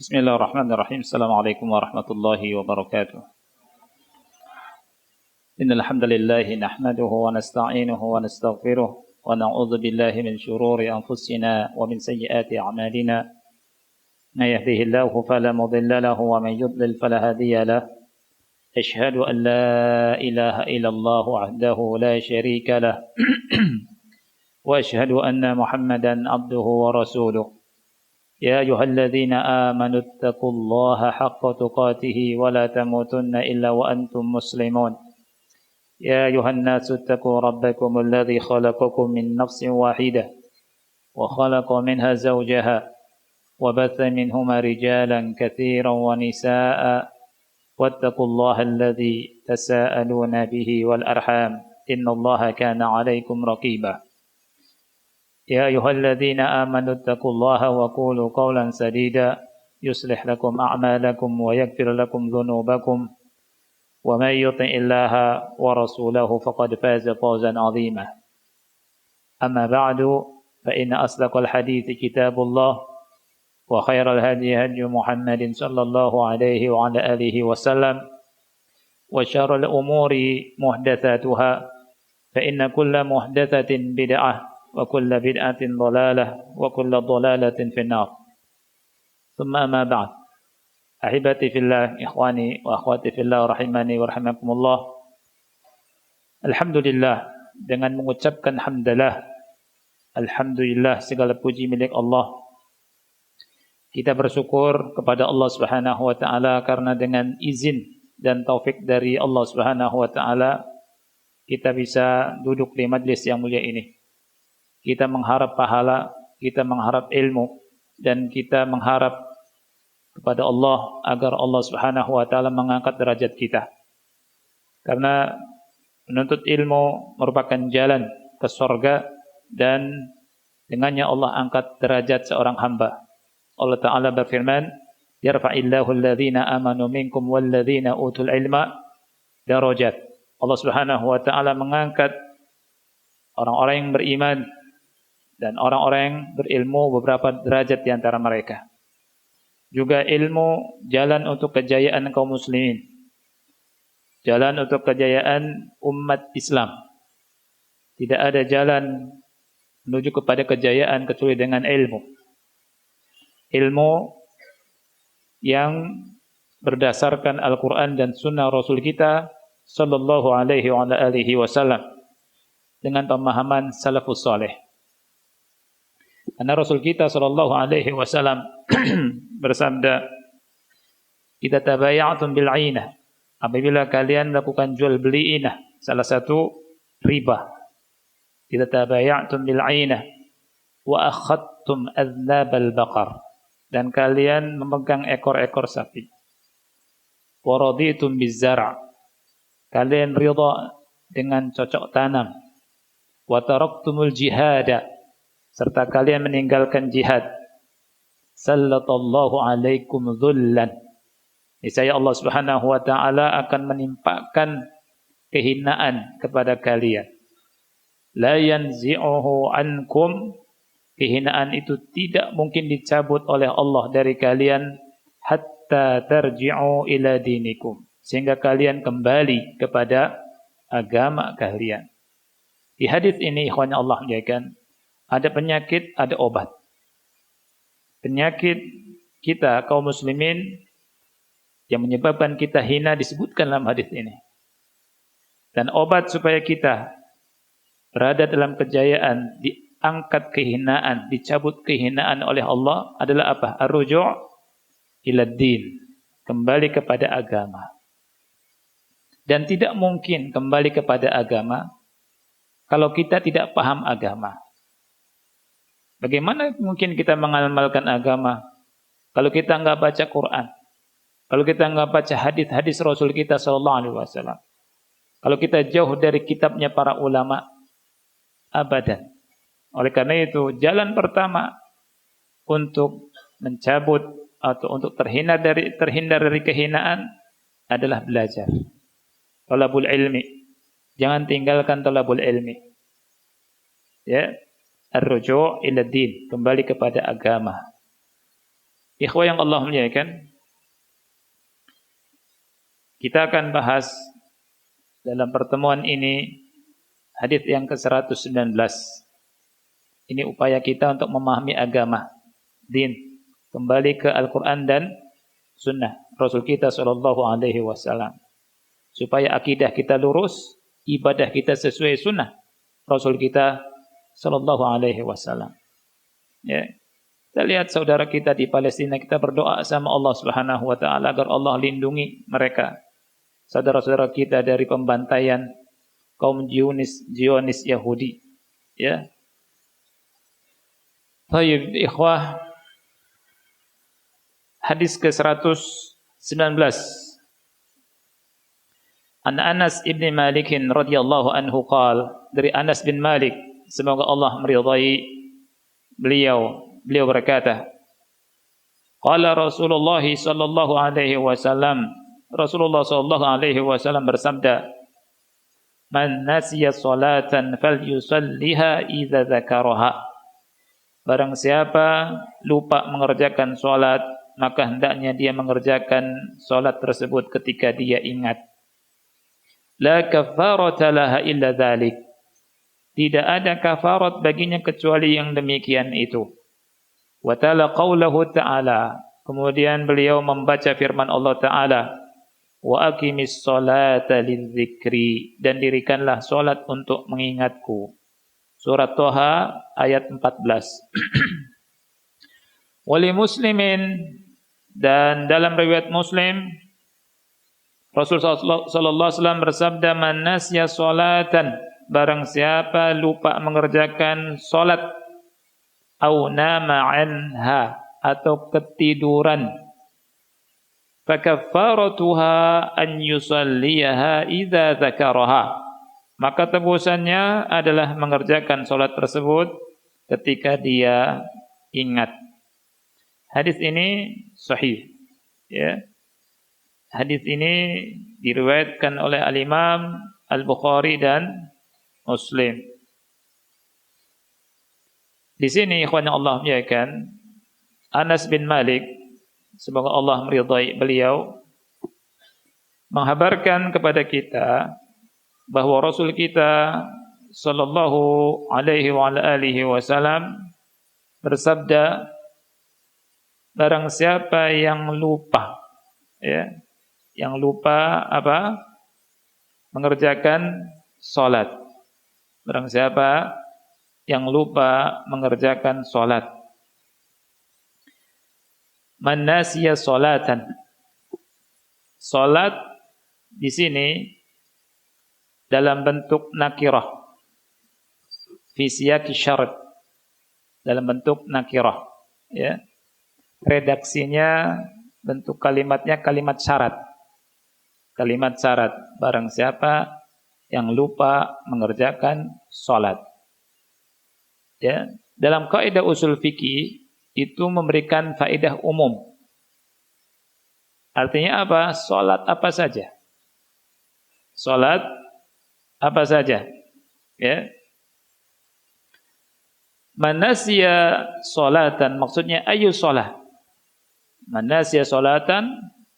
Bismillahirrahmanirrahim. Assalamualaikum warahmatullahi wabarakatuh. Innal hamdalillah nahmaduhu wa nasta'inuhu wa nastaghfiruh wa na'udzu billahi min shururi anfusina wa min sayyiati a'malina. May yahdihillahu fala mudilla lahu wa may yudlil fala hadiya lahu. Ashhadu an la ilaha illallah wahdahu la syarika lah. Wa ashhadu anna Muhammadan abduhu wa rasuluh. يا أيها الذين آمنوا اتقوا الله حق تقاته ولا تموتن إلا وأنتم مسلمون يا أيها الناس اتقوا ربكم الذي خلقكم من نفس واحدة وخلق منها زوجها وبث منهما رجالا كثيرا ونساء واتقوا الله الذي تساءلون به والأرحام إن الله كان عليكم رقيبا يا أيها الذين آمنوا اتقوا الله وقولوا قولا سديدا يصلح لكم أعمالكم ويغفر لكم ذنوبكم ومن يطع الله ورسوله فقد فاز فوزا عظيما أما بعد فإن أصدق الحديث كتاب الله وخير الهدي هدي محمد صلى الله عليه وعلى آله وسلم وشر الأمور محدثاتها فإن كل محدثة بدعة وكل بدعة ضلالة وكل ضلالة في النار ثم أما بعد أحبتي في الله إخواني وأخواتي في الله رحمني ورحمكم الله. Alhamdulillah, dengan mengucapkan hamdalah, alhamdulillah, segala puji milik Allah. Kita bersyukur kepada Allah Subhanahu wa taala karena dengan izin dan taufik dari Allah Subhanahu wa taala kita bisa duduk di majlis yang mulia ini. Kita mengharap pahala, kita mengharap ilmu, dan kita mengharap kepada Allah agar Allah Subhanahu wa taala mengangkat derajat kita. Karena menuntut ilmu merupakan jalan ke surga dan dengannya Allah angkat derajat seorang hamba. Allah taala berfirman, "Yarfa'illahu alladhina amanu minkum walladhina utul ilma darajat." Allah Subhanahu wa taala mengangkat orang-orang yang beriman dan orang-orang yang berilmu beberapa derajat di antara mereka. Juga ilmu jalan untuk kejayaan kaum muslimin. Jalan untuk kejayaan umat Islam. Tidak ada jalan menuju kepada kejayaan kecuali dengan ilmu. Ilmu yang berdasarkan Al-Quran dan Sunnah Rasul kita Sallallahu alaihi wasallam dengan pemahaman salafus saleh. Karena Rasul kita sallallahu alaihi wasallam bersabda, "Idza tabaya'tum bil 'ainah." Apabila kalian lakukan jual beli inah, salah satu riba. "Idza tabaya'tum bil 'ainah wa akhadtum adznabal baqar." Dan kalian memegang ekor-ekor sapi. "Wa raditum biz zar'." Kalian ridha dengan cocok tanam. "Wa taraktumul jihada." Serta kalian meninggalkan jihad. Sallallahu alaikum dhullan. Niscaya Allah Subhanahu wa taala akan menimpakan kehinaan kepada kalian. La yanzi'uhu ankum. Kehinaan itu tidak mungkin dicabut oleh Allah dari kalian hatta tarji'u ila dinikum. Sehingga kalian kembali kepada agama kalian. Di hadis ini ikhwan Allah muliakan, ada penyakit, ada obat. Penyakit kita kaum muslimin yang menyebabkan kita hina disebutkan dalam hadis ini. Dan obat supaya kita berada dalam kejayaan, diangkat kehinaan, dicabut kehinaan oleh Allah adalah apa? Ar-ruju' ila din, kembali kepada agama. Dan tidak mungkin kembali kepada agama kalau kita tidak paham agama. Bagaimana mungkin kita mengamalkan agama kalau kita enggak baca Quran? Kalau kita enggak baca hadis-hadis Rasul kita sallallahu alaihi wasallam? Kalau kita jauh dari kitabnya para ulama? Abadan. Oleh karena itu, jalan pertama untuk mencabut atau untuk terhindar dari kehinaan adalah belajar. Talabul ilmi. Jangan tinggalkan talabul ilmi. Ya. Ar-ruju' ila din, kembali kepada agama. Ikhwah yang Allah muliakan, kita akan bahas dalam pertemuan ini hadis yang ke-119. Ini upaya kita untuk memahami agama, din, kembali ke Al-Quran dan Sunnah Rasul kita Shallallahu Alaihi Wasallam, supaya akidah kita lurus, ibadah kita sesuai Sunnah Rasul kita Shallallahu Alaihi Wasallam. Ya, kita lihat saudara kita di Palestina, kita berdoa sama Allah Subhanahu Wa Taala agar Allah lindungi mereka, saudara-saudara kita dari pembantaian kaum Zionis Yahudi. Ya. Baik, ikhwah, hadis ke-119. An Anas ibn Malik radhiyallahu anhu qala, dari Anas bin Malik, semoga Allah meridai beliau berkata, qala Rasulullah sallallahu alaihi wasallam, Rasulullah sallallahu alaihi wasallam bersabda, man nasiya salatan falyusalliha idza dzakaraha. Barang siapa lupa mengerjakan salat, maka hendaknya dia mengerjakan salat tersebut ketika dia ingat. La kafarata laha illa dzalik. Tidak ada kafarat baginya kecuali yang demikian itu. Wa ta'ala qaulahu ta'ala. Kemudian beliau membaca firman Allah Ta'ala, wa aqimis sholata lidzikri, dan dirikanlah salat untuk mengingatku. Surat Thaha ayat 14. Wali muslimin, dan dalam riwayat Muslim, Rasul sallallahu alaihi wasallam bersabda, man nasiya sholatan, barang siapa lupa mengerjakan salat, au nama anha, atau ketiduran, fakaffaratuha an yusalliyaha idza dzakaraha, maka tebusannya adalah mengerjakan salat tersebut ketika dia ingat. Hadis ini sahih, ya. Hadis ini diriwayatkan oleh Al-Imam Al-Bukhari dan Muslim. Di sini ikhwan yang Allah muliakan, Anas bin Malik, semoga Allah meridai beliau, menghabarkan kepada kita bahwa Rasul kita sallallahu alaihi wa alihi wasallam bersabda, barang siapa yang lupa, ya, yang lupa apa? Mengerjakan salat. Barang siapa yang lupa mengerjakan salat. Man nasiya salatan. Salat di sini dalam bentuk nakirah, fi siyaqi syarat, dalam bentuk nakirah, ya. Redaksinya, bentuk kalimatnya kalimat syarat. Kalimat syarat, barang siapa yang lupa mengerjakan salat. Ya, dalam kaidah usul fikih itu memberikan faedah umum. Artinya apa? Salat apa saja. Salat apa saja, ya. Manasya salatan, maksudnya ayu salat. Manasya salatan,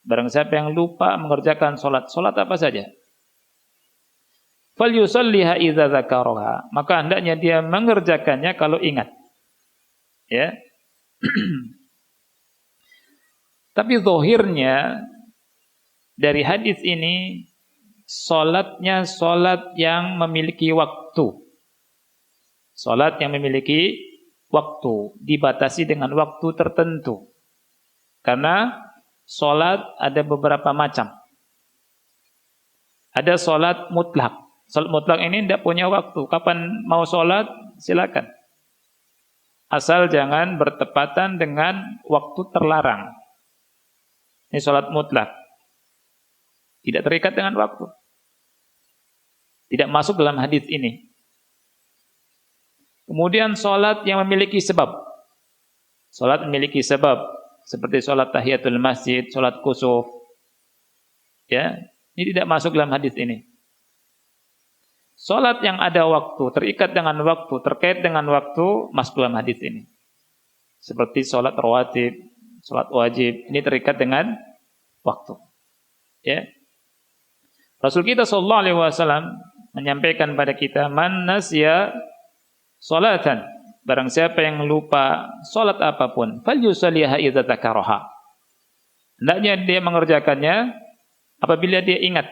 barang siapa yang lupa mengerjakan salat, salat apa saja. Falyusalliha idza dzakaraha, maka hendaknya dia mengerjakannya kalau ingat. Ya. Tapi zahirnya dari hadis ini, salatnya salat yang memiliki waktu. Salat yang memiliki waktu, dibatasi dengan waktu tertentu. Karena salat ada beberapa macam. Ada salat mutlak. Salat mutlak ini tidak punya waktu. Kapan mau salat, silakan. Asal jangan bertepatan dengan waktu terlarang. Ini salat mutlak. Tidak terikat dengan waktu. Tidak masuk dalam hadis ini. Kemudian salat yang memiliki sebab. Salat memiliki sebab. Seperti salat tahiyatul masjid, salat kusuf. Ya, ini tidak masuk dalam hadis ini. Salat yang ada waktu, terikat dengan waktu, terkait dengan waktu, masuk dalam hadis ini. Seperti salat rawatib, salat wajib. Ini terikat dengan waktu. Ya. Rasul kita sallallahu alaihi wasallam menyampaikan pada kita, man nasya salatan, barang siapa yang lupa salat apapun, falyusalliha idza dzakaraha. Hendaknya dia mengerjakannya apabila dia ingat.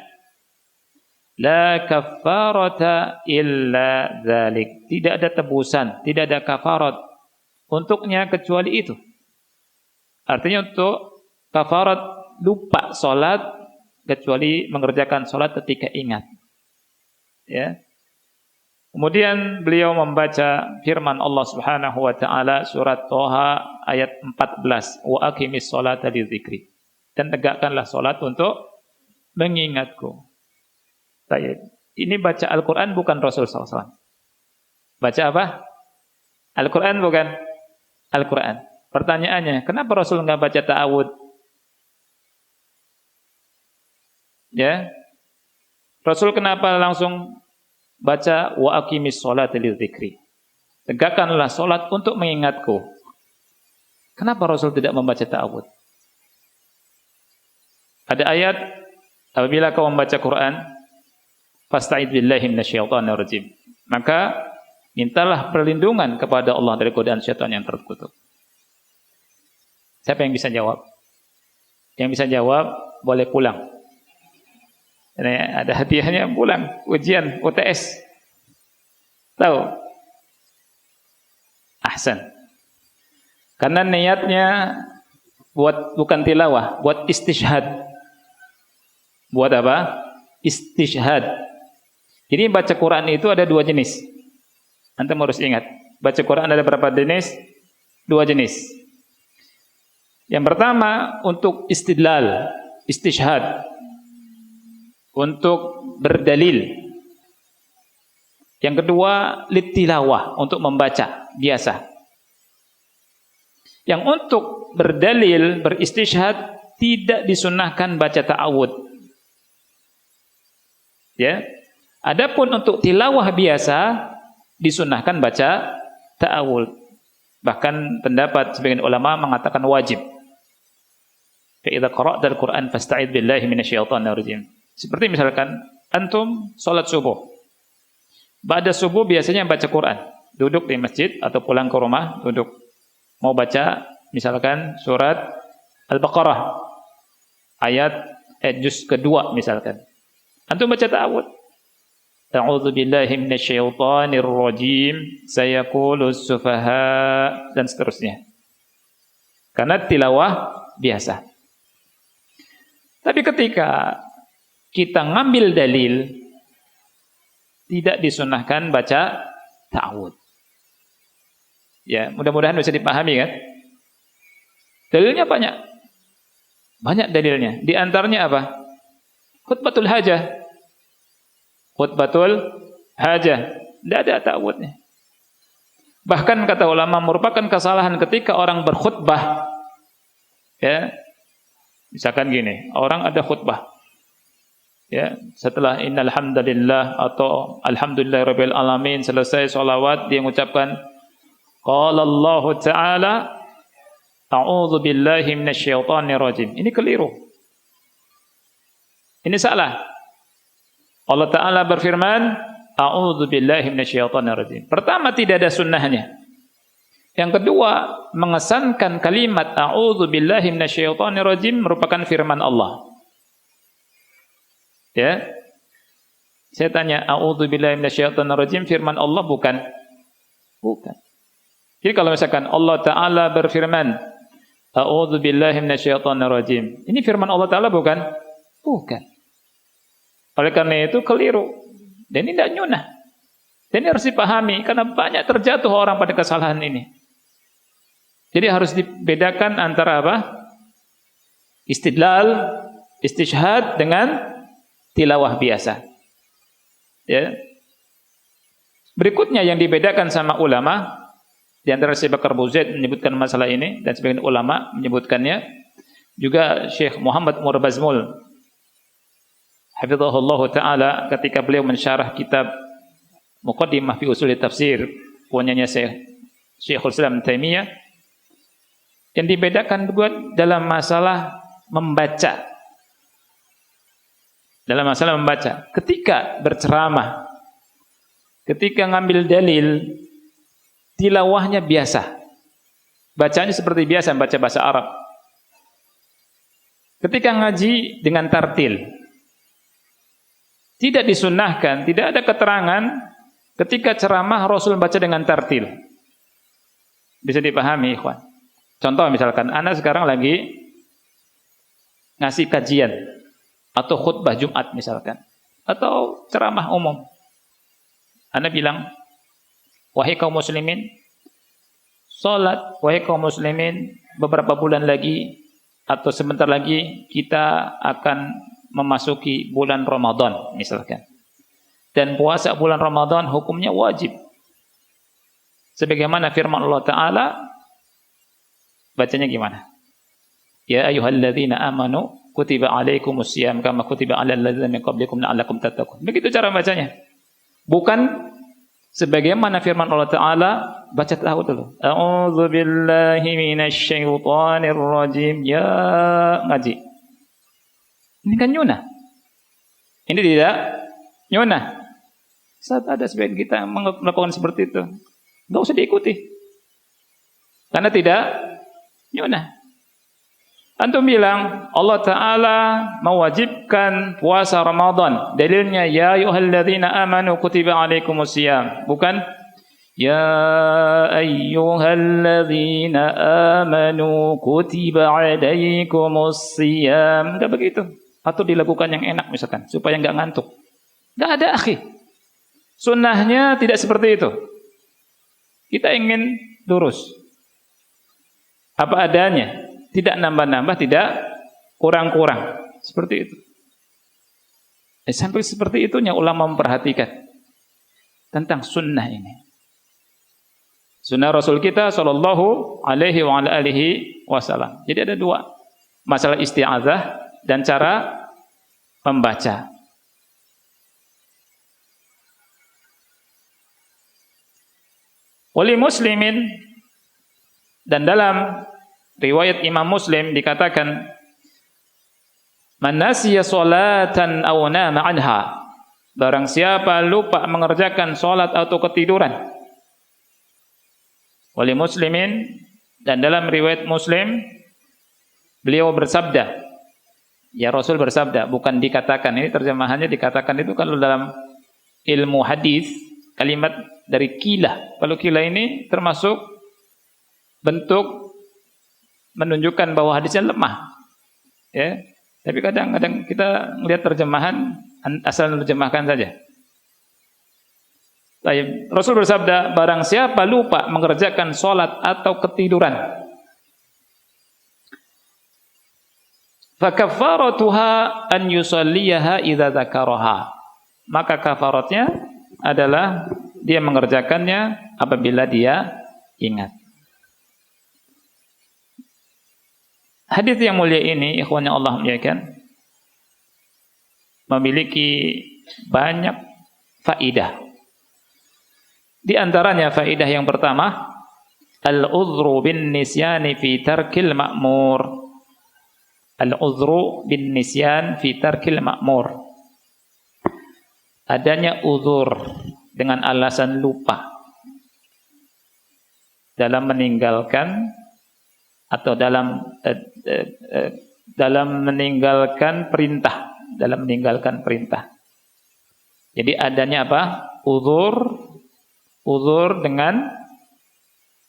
La kaffarata illa dzalik. Tidak ada tebusan, tidak ada kafarat untuknya kecuali itu. Artinya untuk kafarat lupa salat kecuali mengerjakan salat ketika ingat. Ya. Kemudian beliau membaca firman Allah Subhanahu wa taala surat Thaha ayat 14, wa aqimis sholata lidzikri. Dan tegakkanlah salat untuk mengingatku. Baik. Ini baca Al-Qur'an bukan Rasul SAW. Baca apa? Al-Qur'an bukan? Al-Qur'an. Pertanyaannya, kenapa Rasul enggak baca ta'awud? Ya. Rasul kenapa langsung baca wa aqimis sholata lidzikri? Tegakkanlah salat untuk mengingatku. Kenapa Rasul tidak membaca ta'awud? Ada ayat, apabila kau membaca Quran, fasta'id billahi minasyaitonir rajim. Maka mintalah perlindungan kepada Allah dari godaan syaitan yang terkutuk. Siapa yang bisa jawab? Yang bisa jawab boleh pulang. Ini ada hadiahnya, pulang ujian UTS. Tahu? Ahsan. Karena niatnya bukan tilawah, buat istishhad. Buat apa? Istishhad. Jadi baca Quran itu ada dua jenis. Antum harus ingat. Baca Quran ada berapa jenis? Dua jenis. Yang pertama untuk istidlal, istishhad. Untuk berdalil. Yang kedua litilawah, untuk membaca biasa. Yang untuk berdalil, beristishhad, tidak disunnahkan baca ta'awud. Ya. Adapun untuk tilawah biasa disunnahkan baca ta'awud. Bahkan pendapat sebagian ulama mengatakan wajib. Fa idza qara'tal Qur'an fasta'id billahi minasyaitonir rajim. Seperti misalkan antum salat subuh. Ba'da subuh biasanya baca Quran. Duduk di masjid atau pulang ke rumah, duduk. Mau baca misalkan surat Al-Baqarah ayat juz kedua misalkan. Antum baca ta'awud. A'udzu billahi minasyaitonir rajim, sayaqulus sufaha, dan seterusnya. Karena tilawah biasa. Tapi ketika kita ngambil dalil, tidak disunahkan baca ta'awud. Ya, mudah-mudahan bisa dipahami kan? Dalilnya banyak. Banyak dalilnya. Di antaranya apa? Khutbatul hajah. Khutbatul hajah. Tidak ada ta'awudnya. Bahkan kata ulama merupakan kesalahan ketika orang berkhutbah. Ya. Misalkan gini, orang ada khutbah. Ya, setelah innal hamdalillah atau alhamdulillahirabbil alamin selesai selawat, dia mengucapkan qala Allah taala a'udzu billahi minasyaitonir rajim. Ini keliru. Ini salah. Allah taala berfirman a'udzu billahi minasyaitonir rajim. Pertama, tidak ada sunnahnya. Yang kedua, mengesankan kalimat a'udzu billahi minasyaitonir rajim merupakan firman Allah. Ya. Saya tanya, a'udzubillahi minasyaitonir rajim firman Allah bukan? Bukan. Jadi kalau misalkan Allah taala berfirman, a'udzubillahi minasyaitonir rajim. Ini firman Allah taala bukan? Bukan. Oleh karena itu keliru. Dan ini tidak nyunah. Dan ini harus dipahami karena banyak terjatuh orang pada kesalahan ini. Jadi harus dibedakan antara apa? Istidlal, istishhad dengan tilawah biasa. Ya. Berikutnya yang dibedakan sama ulama, di antara Syekh Bakar Abu Zaid menyebutkan masalah ini dan sebagian ulama menyebutkannya, juga Syekh Muhammad Umar Bazmul hafizahullah taala ketika beliau mensyarah kitab Muqaddimah fi Ushul Tafsir punyanya Syekhul Islam Taimiyah, Yang dibedakan dua dalam masalah membaca. Dalam masalah membaca, ketika berceramah, ketika ngambil dalil, tilawahnya biasa. Bacanya seperti biasa baca bahasa Arab. Ketika ngaji dengan tartil, tidak disunnahkan, tidak ada keterangan ketika ceramah Rasul baca dengan tartil. Bisa dipahami, ikhwan. Contoh misalkan, Anda sekarang lagi ngasih kajian atau khutbah Jumat misalkan, atau ceramah umum. Anda bilang, wahai kaum muslimin, salat, wahai kaum muslimin, beberapa bulan lagi atau sebentar lagi kita akan memasuki bulan Ramadan misalkan. Dan puasa bulan Ramadan hukumnya wajib. Sebagaimana firman Allah Ta'ala, bacanya gimana? Ya ayyuhalladzina amanu kutiba alaikumus syiyam kama kutiba alal ladzina min qablikum la'allakum tattaqun. Begitu cara bacanya. Bukan sebagaimana firman Allah Ta'ala, baca tahu dulu. A'udzu billahi minasy syaithanir rajim. Ya, ngaji. Ini kan nyunah. Ini tidak nyunah. Saat ada sebagian kita melakukan seperti itu, enggak usah diikuti. Karena tidak nyunah. Antum bilang Allah Ta'ala mewajibkan puasa Ramadan. Dalilnya ya ayyuhalladzina amanu kutiba alaikumus syiyam. Bukan ya ayyuhalladzina amanu kutiba alaikumus syiyam. Enggak begitu. Atau dilakukan yang enak misalkan supaya enggak ngantuk. Enggak ada, akhi. Sunnahnya tidak seperti itu. Kita ingin lurus. Apa adanya. Tidak nambah-nambah, tidak kurang-kurang. Seperti itu. Sampai seperti itunya ulama memperhatikan tentang sunnah ini. Sunnah Rasul kita sallallahu alaihi wa alihi wasallam. Jadi ada dua. Masalah isti'adzah dan cara membaca. Wali muslimin, dan dalam riwayat Imam Muslim dikatakan, man nasiya salatan aw nama anha, barang siapa lupa mengerjakan salat atau ketiduran. Wali muslimin, dan dalam riwayat Muslim beliau bersabda, ya Rasul bersabda, bukan dikatakan. Ini terjemahannya dikatakan itu kalau dalam ilmu hadis kalimat dari kilah. Kalau kilah ini termasuk bentuk menunjukkan bahwa hadisnya lemah, ya. Tapi kadang-kadang kita melihat terjemahan asal menerjemahkan saja. Baik, Rasul bersabda, barang siapa lupa mengerjakan sholat atau ketiduran, fakaffaratuha an yusalliyaha idza dzakaraha, maka kafaratnya adalah dia mengerjakannya apabila dia ingat. Hadis yang mulia ini, ikhwan yang Allah muliakan, memiliki banyak faidah. Di antaranya faidah yang pertama, al-udhru bin nisyani fi tarkil ma'mur. Al-udhru bin nisyan fi tarkil ma'mur. Adanya uzur dengan alasan lupa dalam meninggalkan atau dalam meninggalkan perintah, dalam meninggalkan perintah. Jadi adanya apa? Uzur dengan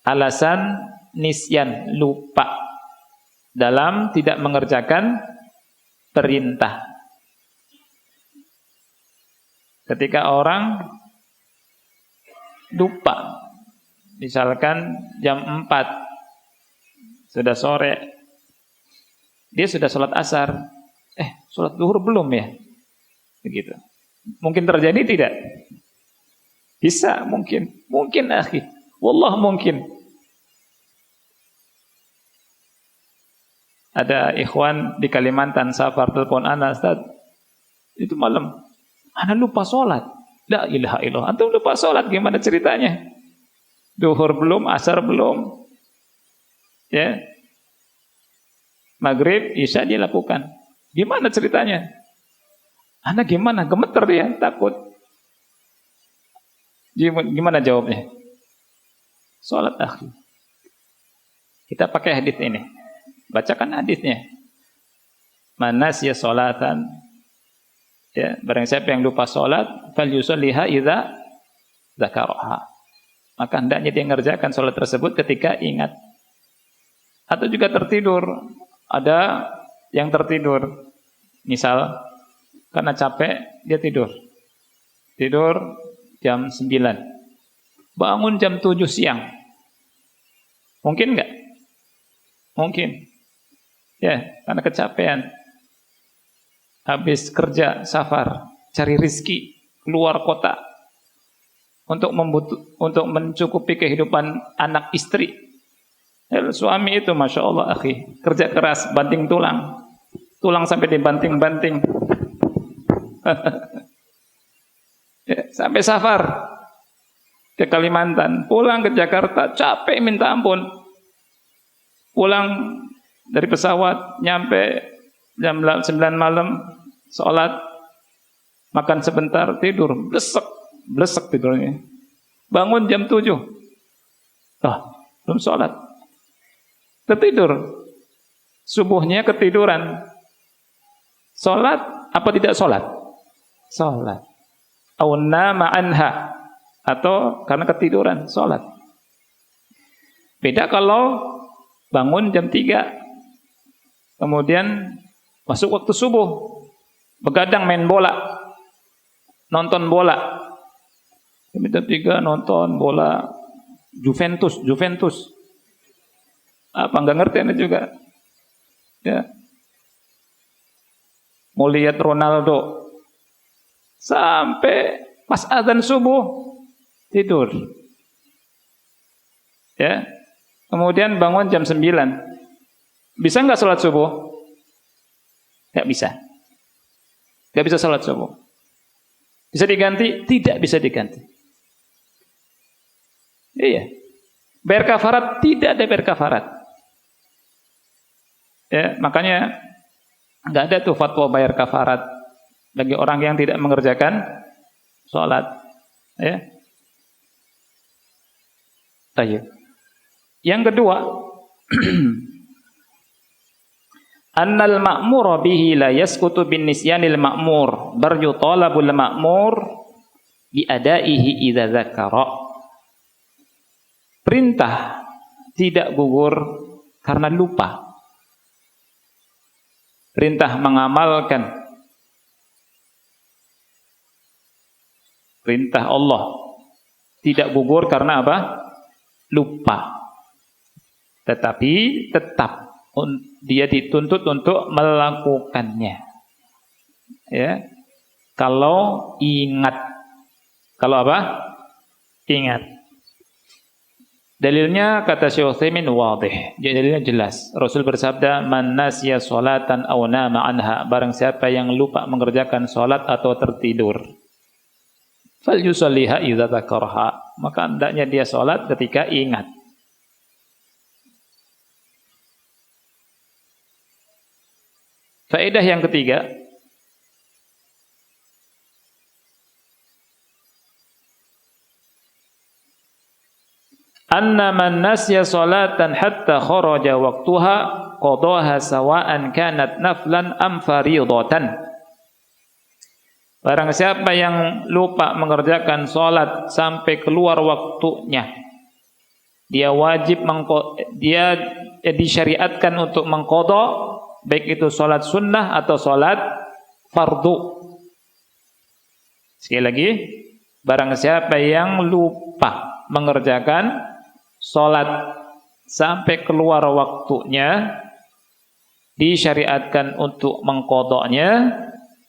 alasan nisyan, lupa dalam tidak mengerjakan perintah. Ketika orang lupa, misalkan jam 4 sudah sore, dia sudah sholat asar, sholat zuhur belum ya? Begitu. Mungkin terjadi tidak? Bisa, mungkin. Mungkin, akhi. Wallah mungkin. Ada ikhwan di Kalimantan, safar, telepon ana, Ustaz, itu malam, ana lupa sholat. La ilaha illallah. Antum lupa sholat, gimana ceritanya? Zuhur belum, asar belum. Ya, maghrib, isya dia lakukan. Gimana ceritanya? Anak gimana? Gemeter dia, takut. Gimana jawabnya? Salat akhi. Kita pakai hadis ini. Bacakan hadisnya. Manasya salatan. Ya, barang siapa yang lupa salat, falyusalliha idza dzakaraha. Maka hendaknya dia mengerjakan salat tersebut ketika ingat. Atau juga tertidur. Ada yang tertidur. Misal karena capek dia tidur. Tidur jam 9. Bangun jam 7 siang. Mungkin enggak? Mungkin. Ya, karena kecapean. Habis kerja, safar, cari rizki, keluar kota. Untuk mencukupi kehidupan anak istri. Suami itu Masya Allah akhi, kerja keras, banting tulang. Tulang sampai dibanting-banting. Ya, sampai safar ke Kalimantan, pulang ke Jakarta, capek minta ampun. Pulang dari pesawat, nyampe jam 9 malam, sholat, makan sebentar, tidur, blesek tidurnya. Bangun jam 7. Belum sholat. Tertidur. Subuhnya ketiduran. Sholat apa tidak sholat? Sholat. Aw nama anha. Atau karena ketiduran, sholat. Beda kalau bangun jam 3. Kemudian masuk waktu subuh. Begadang main bola. Nonton bola. Jam 3 nonton bola Juventus. Apa enggak ngerti Anda juga? Ya. Mau lihat Ronaldo. Sampai pas azan subuh tidur. Ya. Kemudian bangun jam 9. Bisa enggak salat subuh? Enggak bisa. Enggak bisa salat subuh. Bisa diganti? Tidak bisa diganti. Iya. Bayar kafarat? Tidak ada bayar kafarat. Ya, makanya enggak ada tuh fatwa bayar kafarat bagi orang yang tidak mengerjakan salat. Ya. Baik. Yang kedua, annal ma'mur bihi la yasqutu bin nisyanil ma'mur bar yutalabul ma'mur bi adaihi idza dzakara. Perintah tidak gugur karena lupa. Perintah mengamalkan perintah Allah tidak gugur karena apa? Lupa. Tetapi tetap dia dituntut untuk melakukannya. Ya. Kalau ingat. Kalau apa? Ingat. Dalilnya kata Syekh Utsaimin wadih. Dalilnya jelas. Rasul bersabda, "Man nasiya sholatan aw nama anha." Barang siapa yang lupa mengerjakan salat atau tertidur, falyusalliha idza dzakaraha. Maka hendaknya dia salat ketika ingat. Faedah yang ketiga, anna man nasiya salatan hatta kharaja waqtuha qadaha sawa'an kanat naflan am faridatan. Barang siapa yang lupa mengerjakan salat sampai keluar waktunya, dia wajib dia disyariatkan untuk mengqadha, baik itu salat sunnah atau salat fardu. Sekali lagi, barang siapa yang lupa mengerjakan salat sampai keluar waktunya, disyariatkan untuk mengqadhanya,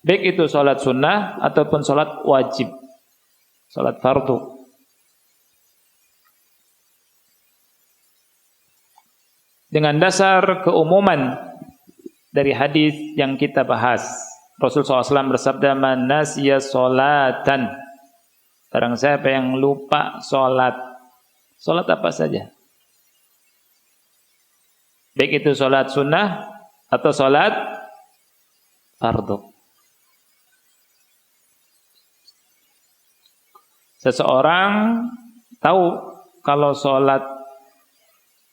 baik itu salat sunnah ataupun salat wajib, salat fardu. Dengan dasar keumuman dari hadis yang kita bahas, Rasulullah SAW bersabda, "Man nasiya sholatan." Barang siapa yang lupa salat, salat apa saja, baik itu salat sunnah atau sholat fardu. Seseorang tahu kalau sholat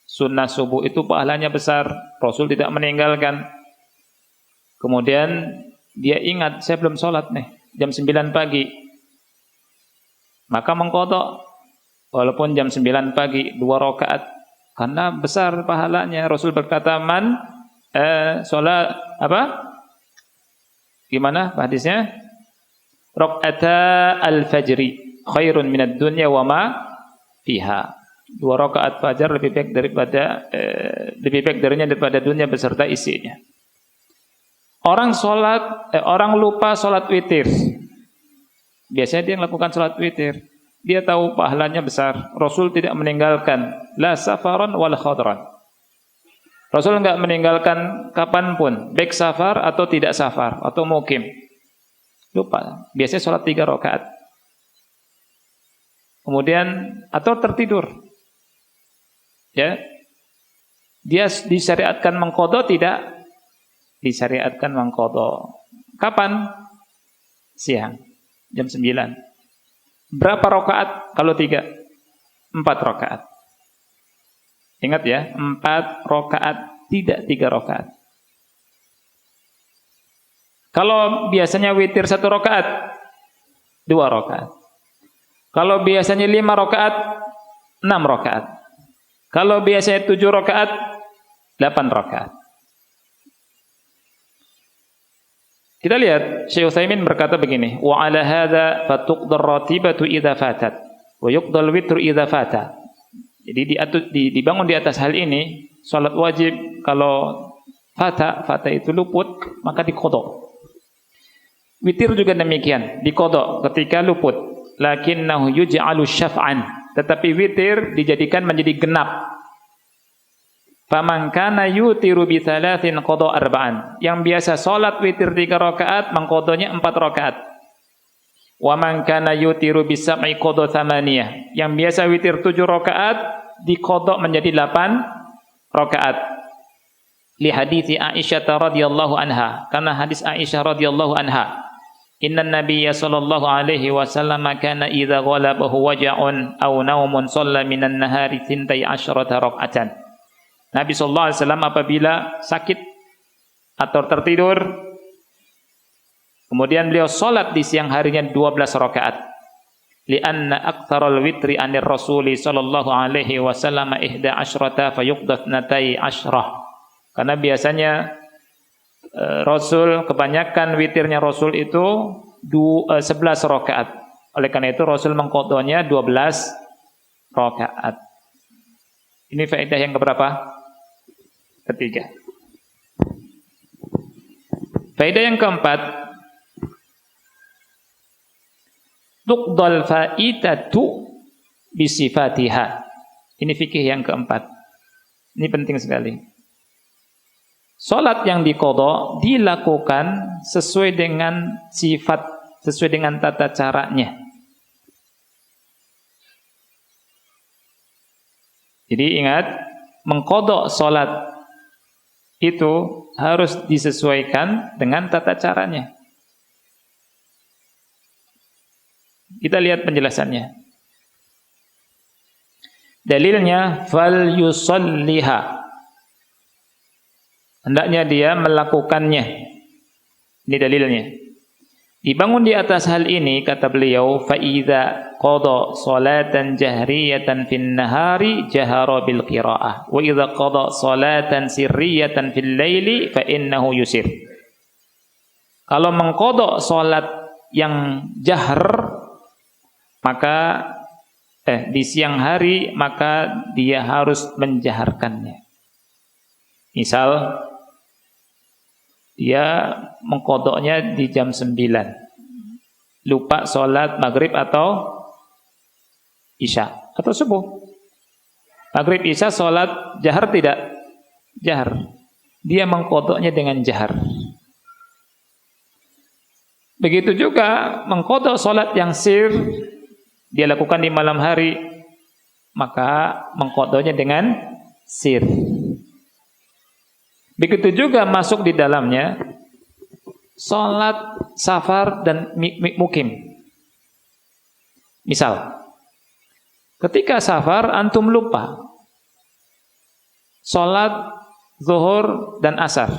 sunnah subuh itu pahalanya besar, Rasul tidak meninggalkan. Kemudian dia ingat, saya belum sholat nih, jam 9 pagi. Maka mengqadha walaupun jam 9 pagi 2 rakaat karena besar pahalanya. Rasul berkata, sholat apa? Gimana hadisnya? Raq'ata al-fajri khairun minad dunya wa ma fiha. 2 rakaat fajar lebih baik darinya daripada dunia beserta isinya. Orang lupa sholat witir. Biasanya dia melakukan sholat witir. Dia tahu pahalanya besar. Rasul tidak meninggalkan la safaran wal khadran. Rasul enggak meninggalkan kapanpun, baik safar atau tidak safar atau mukim. Lupa. Biasanya sholat 3 rakaat. Kemudian atau tertidur. Ya. Dia disyariatkan mengqadha tidak? Disyariatkan mengqadha. Kapan? Siang, jam 9. Berapa rakaat kalau 3? 4 rakaat. Ingat ya, 4 rakaat, tidak 3 rakaat. Kalau biasanya witir 1 rakaat, 2 rakaat. Kalau biasanya 5 rakaat, 6 rakaat. Kalau biasanya 7 rakaat, 8 rakaat. Kita lihat Syekh Utsaimin berkata begini, wa 'ala hadza fatuqdar ratibatu idza fatat wa yuqdal witru idza fata. Jadi dibangun di atas hal ini, salat wajib kalau fata itu luput maka diqadha. Witir juga demikian, diqadha ketika luput. Lakinnahu yuj'alu syaf'an, tetapi witir dijadikan menjadi genap. Faman kana yutiru bi thalathin qadha arba'an. Yang biasa salat witir 3 rakaat mengqadhanya 4 rakaat. Wa man kana yutiru bi sab'i qadha thamaniyah. Yang biasa witir 7 rakaat diqadha menjadi 8 rakaat. Li hadithi Aisyah radhiyallahu anha, karena hadis Aisyah radhiyallahu anha. Inna Nabiyya sallallahu alaihi wasallam kana idza ghalabahu waja'un aw naumun shalla minan nahari 12 rak'atan. Nabi sallallahu alaihi wasallam apabila sakit atau tertidur, kemudian beliau salat di siang harinya 12 rakaat. Li'anna aktsaral witri anir rasuli sallallahu alaihi wasallam 11 fayuqdat 12. Karena biasanya Rasul, kebanyakan witirnya Rasul itu 11 rakaat. Oleh karena itu Rasul mengqadhanya 12 rakaat. Ini faedah yang keberapa? Ketiga. Faedah yang keempat, tuqdal faitatu bisifatiha. Ini fikih yang keempat. Ini penting sekali. Salat yang diqadha dilakukan sesuai dengan sifat, sesuai dengan tata caranya. Jadi ingat, mengqadha salat itu harus disesuaikan dengan tata caranya. Kita lihat penjelasannya. Dalilnya fal yusalliha. Hendaknya dia melakukannya. Ini dalilnya. Dibangun di atas hal ini, kata beliau, fa idza qada salatan jahriyatan fin nahari jahara bil qiraah wa idza qada salatan sirriyatan fil laili fa innahu yusir. Kalau mengqada salat yang jahr, maka di siang hari, maka dia harus menjaharkannya. Misal dia mengqadhanya di jam 9. Lupa sholat maghrib atau isya atau subuh. Maghrib isya sholat jahar tidak? Jahar. Dia mengqadhanya dengan jahar. Begitu juga mengqadha sholat yang sir, dia lakukan di malam hari, maka mengqadhanya dengan sir. Begitu juga masuk di dalamnya sholat safar dan mukim. Misal, ketika safar antum lupa sholat zuhur dan asar,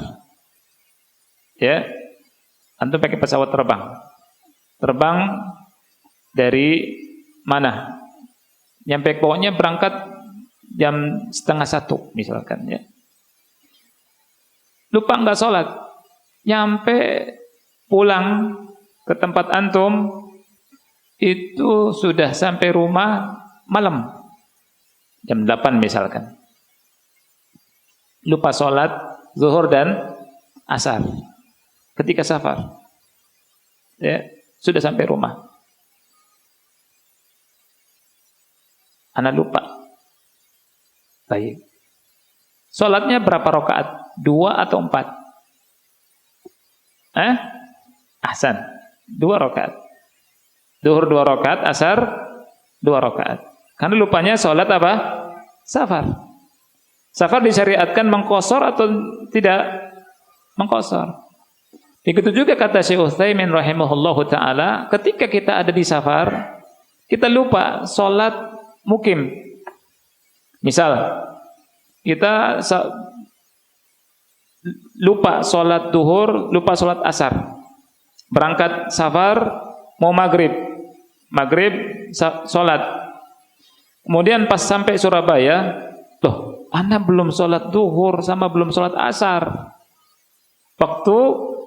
ya, antum pakai pesawat terbang dari mana? Nyampe pokoknya berangkat jam 12:30 misalkan, ya. Lupa nggak sholat, nyampe pulang ke tempat antum itu sudah sampai rumah malam jam 8 misalkan. Lupa sholat zuhur dan asar ketika safar, ya, sudah sampai rumah. Ana lupa. Baik. Sholatnya berapa rakaat? 2 atau 4? Ahsan. 2 rakaat. Zuhur 2 rakaat, asar 2 rakaat. Karena lupanya sholat apa? Safar. Safar disyariatkan mengqashar atau tidak mengqashar. Begitu juga kata Syekh Utsaimin rahimahullahu taala, ketika kita ada di safar, kita lupa sholat mukim. Misal, kita lupa sholat duhur, lupa sholat asar, berangkat safar, mau maghrib sholat, kemudian pas sampai Surabaya, loh, ana belum sholat duhur sama belum sholat asar, waktu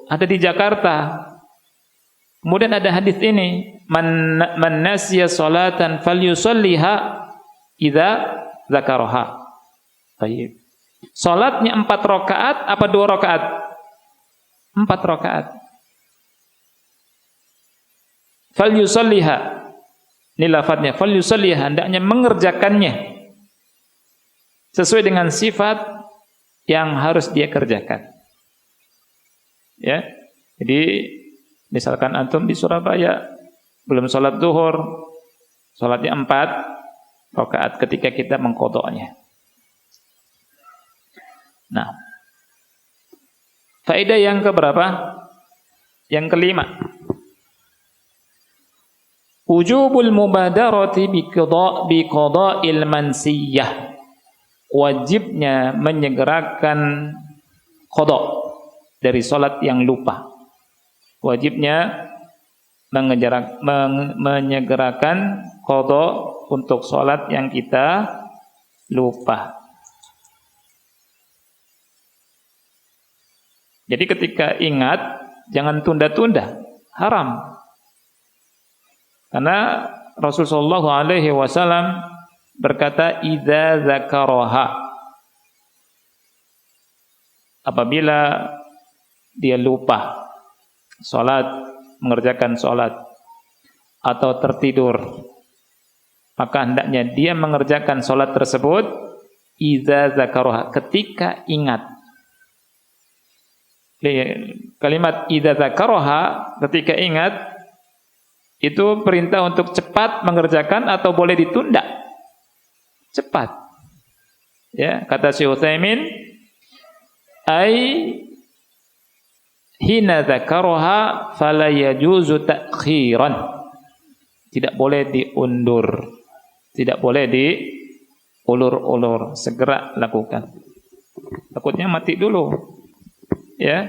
ada di Jakarta. Kemudian ada hadis ini, man nasiya sholatan falyusalliha idza dzakaraha. Baik. Salatnya 4 rakaat apa 2 rakaat? 4 rakaat. Falyusalliha. Ini lafadznya, falyusalliha, hendaknya mengerjakannya sesuai dengan sifat yang harus dia kerjakan. Ya. Jadi misalkan antum di Surabaya belum sholat zuhur, sholatnya 4 rakaat ketika kita mengqadanya. Nah, faedah yang keberapa? Yang kelima, wujubul mubadarati biqada'il mansiyah, wajibnya menyegerakan qada dari salat yang lupa. Wajibnya menyegerakan qada untuk salat yang kita lupa. Jadi ketika ingat, jangan tunda-tunda, haram. Karena Rasulullah SAW berkata, idza dzakaraha, apabila dia lupa salat, mengerjakan salat atau tertidur, maka hendaknya dia mengerjakan salat tersebut idza dzakaraha, ketika ingat. Kalimat idza dzakaraha, ketika ingat, itu perintah untuk cepat mengerjakan atau boleh ditunda? Cepat. Ya, kata Syekh Utsaimin, ai hina dzakaraha fala yajuzu ta'khiran. Tidak boleh diundur. Tidak boleh diulur-ulur, segera lakukan. Takutnya mati dulu. Ya,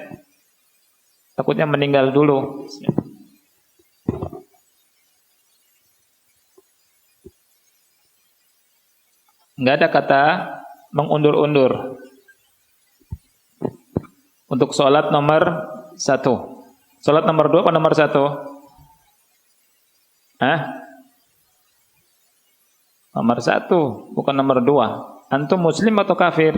takutnya meninggal dulu. Enggak ada kata mengundur-undur. Untuk sholat nomor 1, sholat nomor 2 apa nomor 1? Nomor 1, bukan nomor 2. Antum muslim atau kafir?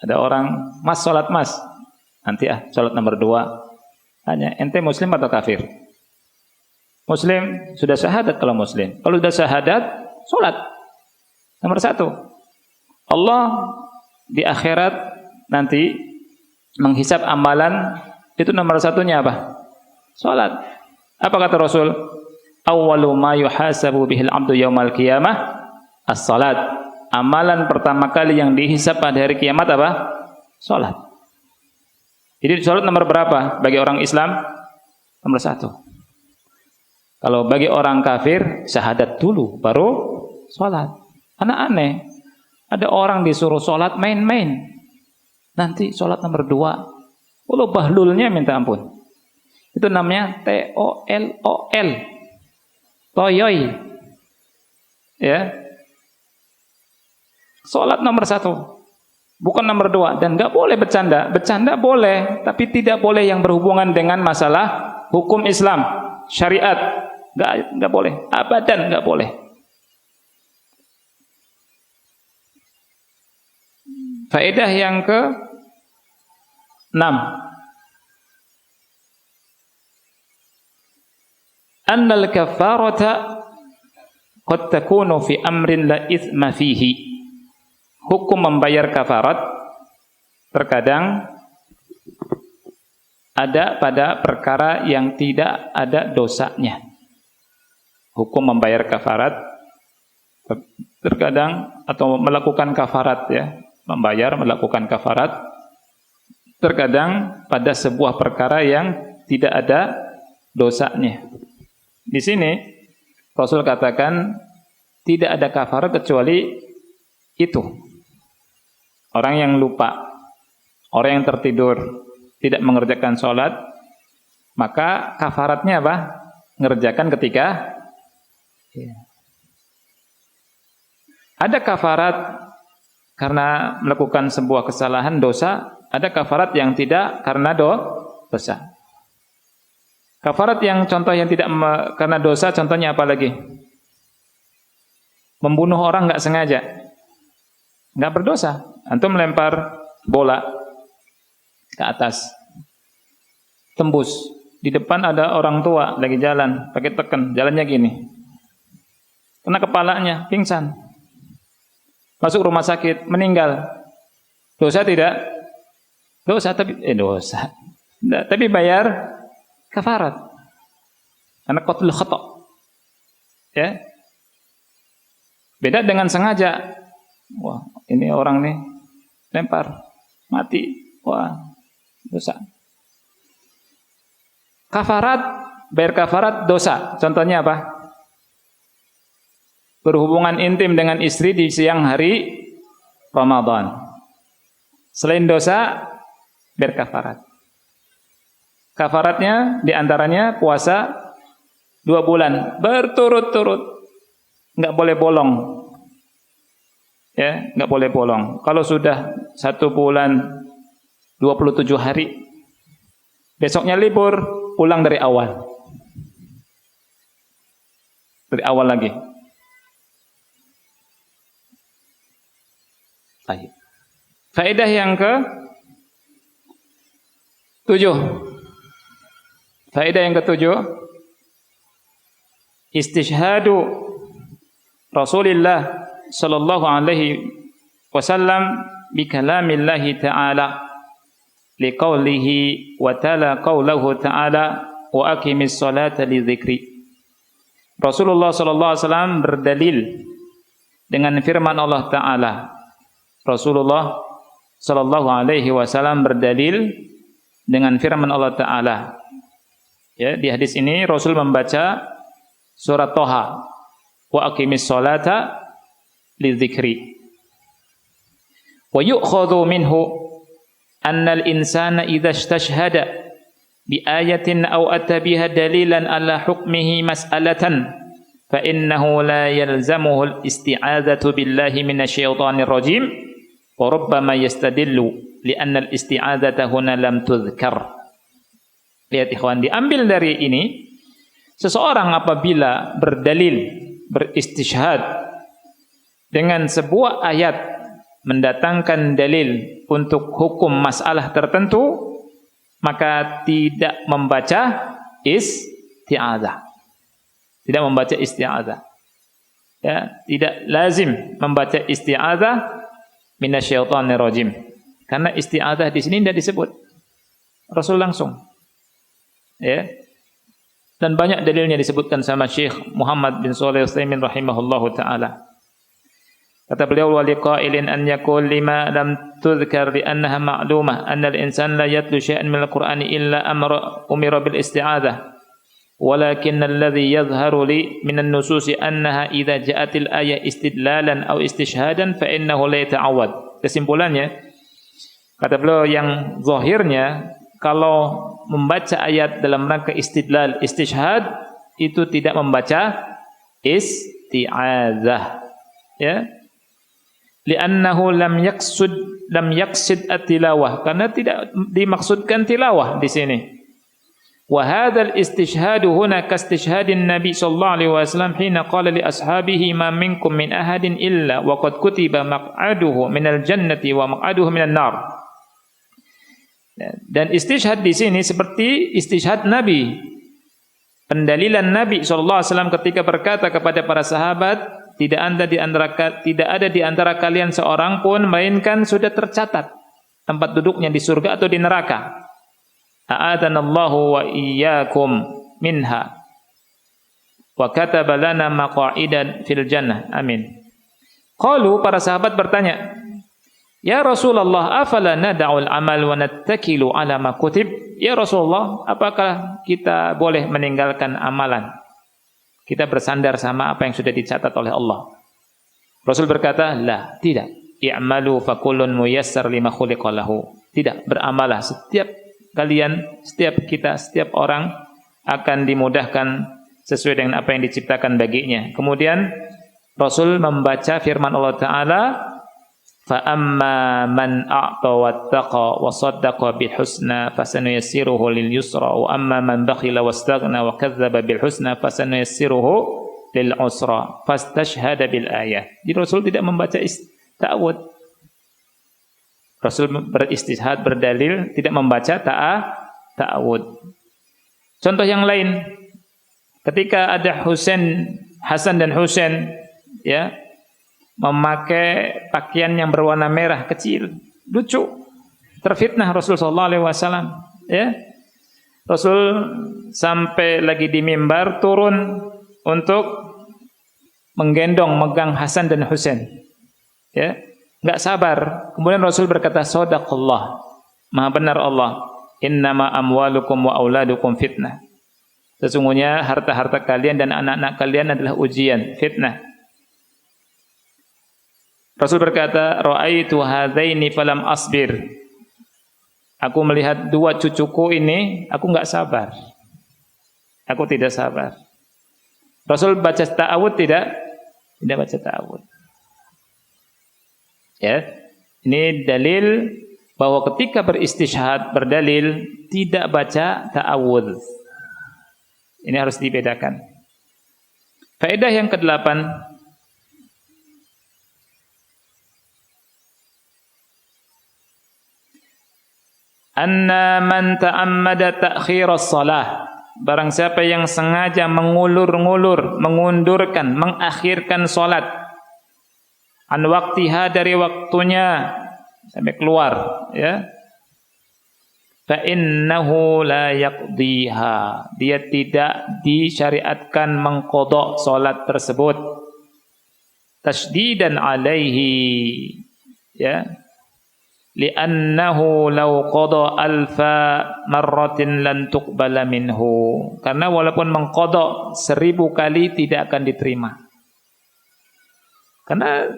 Ada orang, mas sholat mas, nanti sholat nomor 2. Tanya, ente muslim atau kafir? Muslim, sudah syahadat kalau muslim. Kalau sudah syahadat, sholat nomor 1. Allah di akhirat nanti menghisab amalan, itu nomor 1-nya apa? Sholat. Apa kata Rasul? Awwalu ma yuhasabu bihil abdu yaumal qiyamah as-salat. amalan pertama kali yang dihisab pada hari kiamat apa? Salat. Jadi salat nomor berapa bagi orang Islam? Nomor 1. Kalau bagi orang kafir, syahadat dulu, baru salat. Karena aneh, ada orang disuruh salat main-main. Nanti salat nomor 2, kalau bahlulnya minta ampun. Itu namanya TOLOL. Toyoy. Ya. Salat nomor 1. Bukan nomor 2. Dan enggak boleh bercanda. Bercanda boleh, tapi tidak boleh yang berhubungan dengan masalah hukum Islam, syariat. Enggak boleh. Abadan enggak boleh. Faedah yang ke-6. Annal kafarata qad takunu fi amrin la itsma fihi. Hukum membayar kafarat terkadang ada pada perkara yang tidak ada dosanya. Hukum membayar kafarat terkadang atau melakukan kafarat ya, melakukan kafarat terkadang pada sebuah perkara yang tidak ada dosanya. Di sini Rasul katakan tidak ada kafarat kecuali itu. Orang yang lupa, orang yang tertidur, tidak mengerjakan sholat, maka kafaratnya apa? Ngerjakan ketika ada kafarat karena melakukan sebuah kesalahan dosa, ada kafarat yang tidak karena dosa. Kafarat yang contoh yang tidak karena dosa, contohnya apa lagi? Membunuh orang nggak sengaja, nggak berdosa. Antum melempar bola ke atas, tembus. Di depan ada orang tua lagi jalan, pakai teken, jalannya gini. Kena kepalanya, pingsan. Masuk rumah sakit, meninggal. Dosa tidak? Dosa, tapi dosa. Tapi bayar kafarat. Karena qatlul khata'. Ya. Beda dengan sengaja. Wah, ini orang nih lempar, mati. Wah, dosa. Kafarat, bayar kafarat dosa. Contohnya apa? Berhubungan intim dengan istri di siang hari Ramadan. Selain dosa, bayar kafarat. Kafaratnya diantaranya puasa 2 bulan berturut-turut, nggak boleh bolong, ya, nggak boleh bolong. Kalau sudah 1 bulan 27 hari, besoknya libur, pulang dari awal lagi. Baik. Faedah yang ke-7. Faedah yang ke-7, istishhadu Rasulullah sallallahu alaihi wasallam bi kalamillahi ta'ala liqaulihi wa ta'ala qaulahu ta'ala wa aqimis salata li dzikri. Rasulullah sallallahu alaihi wasallam berdalil dengan firman Allah Ta'ala. Rasulullah sallallahu alaihi wasallam berdalil dengan firman Allah Ta'ala. Ya, di hadis ini Rasul membaca surat Toha, wa aqimis salata lidzikri. Wa yu'khadhu minhu anna al-insana idza istashhada bi ayatin aw ata biha dalilan ala hukmihi mas'alatan fa innahu la yalzamuhu al-isti'adzatu billahi minasyaitonir rajim wa rubbama yastadillu li anna al-isti'adzata huna lam tudhkar. Lihat ikhwan, diambil dari ini, seseorang apabila berdalil, beristishhad dengan sebuah ayat mendatangkan dalil untuk hukum masalah tertentu, maka tidak membaca isti'adzah. Tidak membaca isti'adzah. Ya, tidak lazim membaca isti'adzah minasyaitonir rajim. Karena isti'adzah di sini tidak disebut. Rasul langsung. Ya. Dan banyak dalilnya disebutkan sama Syekh Muhammad bin Shalih Al-Utsaimin rahimahullahu taala. Kata beliau, wa liqa'ilin an yaqul lima lam tudhkar li annaha ma'lumah anna al-insan la yatlu syai'an min al-Qur'ani illa umira bil isti'adzah. Walakin alladhi yadhharu li min an-nususi annaha idza ja'atil ayah istidlalan aw istishhadan fa innahu la yata'awwad. Kesimpulannya, kata beliau, yang zahirnya kalau membaca ayat dalam rangka istidlal, istishhad, itu tidak membaca isti'adzah. Ya. Li'annahu lam yaqsid at-tilawah, karena tidak dimaksudkan tilawah di sini. Wa hadzal istishhadu huna ka istishhadin Nabi sallallahu alaihi wasallam hina qala li ashabihi ma minkum min ahadin illa wa qad kutiba maq'aduhu minal jannati wa maq'aduhu minan nar. Dan istishhad di sini seperti istishhad Nabi. Pendalilan Nabi sallallahu alaihi wasallam ketika berkata kepada para sahabat, tidak ada di antara kalian seorang pun melainkan sudah tercatat tempat duduknya di surga atau di neraka. A'adanallahu wa iyyakum minha wa kataba lana maqa'idan fil jannah. Amin. Qalu, para sahabat bertanya, ya Rasulullah, afala nada'ul amal wa nattakilu ala ma kutib? Ya Rasulullah, apakah kita boleh meninggalkan amalan? Kita bersandar sama apa yang sudah dicatat oleh Allah. Rasul berkata, la, tidak. I'malu fakullun muyassar lima khuliqa lahu. Tidak, beramalah. Setiap kalian, setiap kita, setiap orang akan dimudahkan sesuai dengan apa yang diciptakan baginya. Kemudian Rasul membaca firman Allah Ta'ala, fa amma man a'ta wattaqa wa saddaqa bil husna fasanuyassiruhu lil yusra wa amma man bakhila wastaghna wa kadzdzaba bil husna fasanuyassiruhu lil usra fastashhada bil ayah. Jadi Rasul tidak membaca ta'awud. Rasul beristishhad, berdalil, tidak membaca ta'awud. Contoh yang lain, ketika ada Hasan dan Husain, ya, memakai pakaian yang berwarna merah kecil, lucu, terfitnah Rasul sallallahu alaihi wasallam, ya. Rasul sampai lagi di mimbar turun untuk megang Hasan dan Husain, ya, enggak sabar. Kemudian Rasul berkata, shadaqallah, maha benar Allah, innama amwalukum wa auladukum fitnah. Sesungguhnya harta-harta kalian dan anak-anak kalian adalah ujian, fitnah. Rasul berkata, ra'aitu hadzaini falam asbir. Aku melihat dua cucuku ini, aku enggak sabar. Aku tidak sabar. Rasul baca ta'awud tidak? Tidak baca ta'awud. Ya. Ini dalil bahwa ketika beristishhad, berdalil, tidak baca ta'awud. Ini harus dibedakan. Faedah yang ke-8, anna man ta'ammada ta'khiras shalah, barang siapa yang sengaja mengulur-ngulur, mengundurkan, mengakhirkan salat, an waqtiha, dari waktunya sampai keluar, ya, fa innahu la yaqdiha, dia tidak disyariatkan mengqadha salat tersebut, tasdidan alaihi, ya, li'annahu law qada alfa marratin lan tuqbala minhu, karena walaupun mengqada 1000 kali tidak akan diterima, karena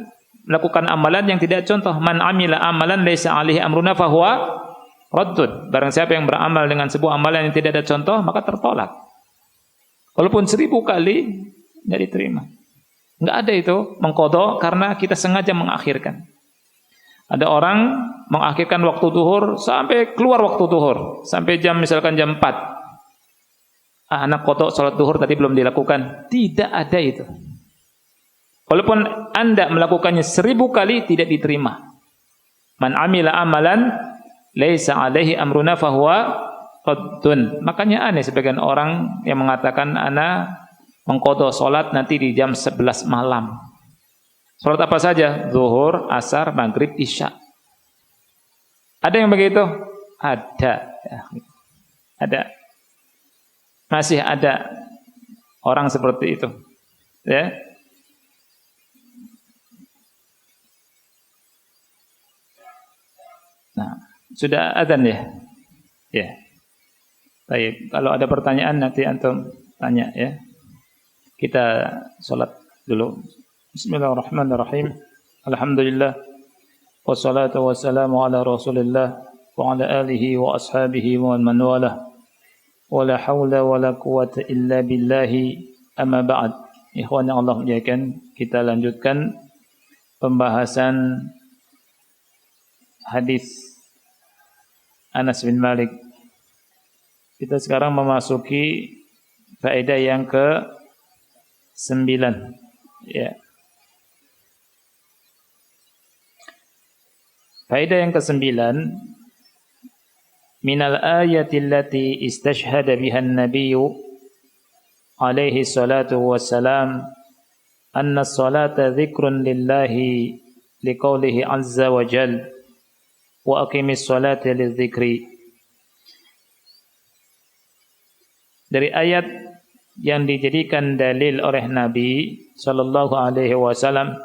melakukan amalan yang tidak contoh. Man amila amalan laisa alaihi amruna fahuwa raddud, barang siapa yang beramal dengan sebuah amalan yang tidak ada contoh, maka tertolak. Walaupun 1000 kali tidak diterima. Enggak ada itu mengqada karena kita sengaja mengakhirkan. Ada orang mengakhirkan waktu zuhur sampai keluar waktu zuhur, sampai misalkan jam 4. Anak qada salat zuhur tadi belum dilakukan. Tidak ada itu. Walaupun Anda melakukannya 1000 kali tidak diterima. Man amila amalan laisa alaihi amruna fahuwa raddun. Makanya aneh sebagian orang yang mengatakan ana mengqada salat nanti di jam 11 malam. Salat apa saja? Zuhur, asar, maghrib, isya. Ada yang begitu? Ada. Ada. Masih ada orang seperti itu. Ya. Sudah azan ya? Ya. Baik, kalau ada pertanyaan nanti antum tanya ya. Kita salat dulu. Bismillahirrahmanirrahim. Alhamdulillah wassalatu wassalamu ala Rasulillah wa ala alihi wa ashabihi wa man walah. Wala haula wala quwata illa billahi, amma ba'd. Ikhwan yang Allah muliakan, kita lanjutkan pembahasan hadis Anas bin Malik. Kita sekarang memasuki faedah yang ke-9 ya. Faedah yang ke-9, minal ayati allati istashhada biha an-nabiy alaihi salatu wassalam anna as-salata dzikrun lillahi liqaulihi azza wa jalla wa aqimis salata lidzikri. Dari ayat yang dijadikan dalil oleh Nabi sallallahu alaihi wasallam,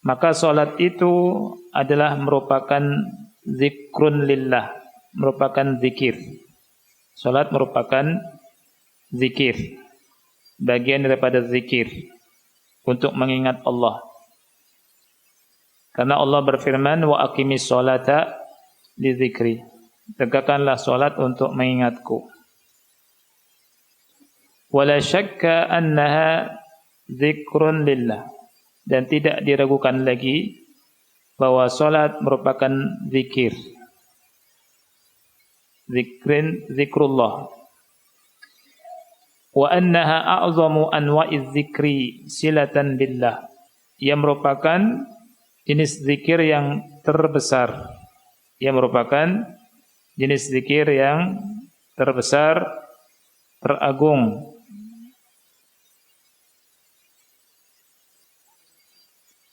maka salat itu adalah merupakan zikrun lillah, merupakan zikir. Salat merupakan zikir, bagian daripada zikir untuk mengingat Allah. Karena Allah berfirman, wa aqimis salata lidzikri. Tegakkanlah salat untuk mengingatku. Wala syakka annaha zikrun lillah. Dan tidak diragukan lagi bahwa salat merupakan zikir. Zikrullah. Wa annaha a'zamu anwa'iz zikri silatan billah. Ia merupakan jenis zikir yang terbesar. Ia merupakan jenis zikir yang terbesar, teragung.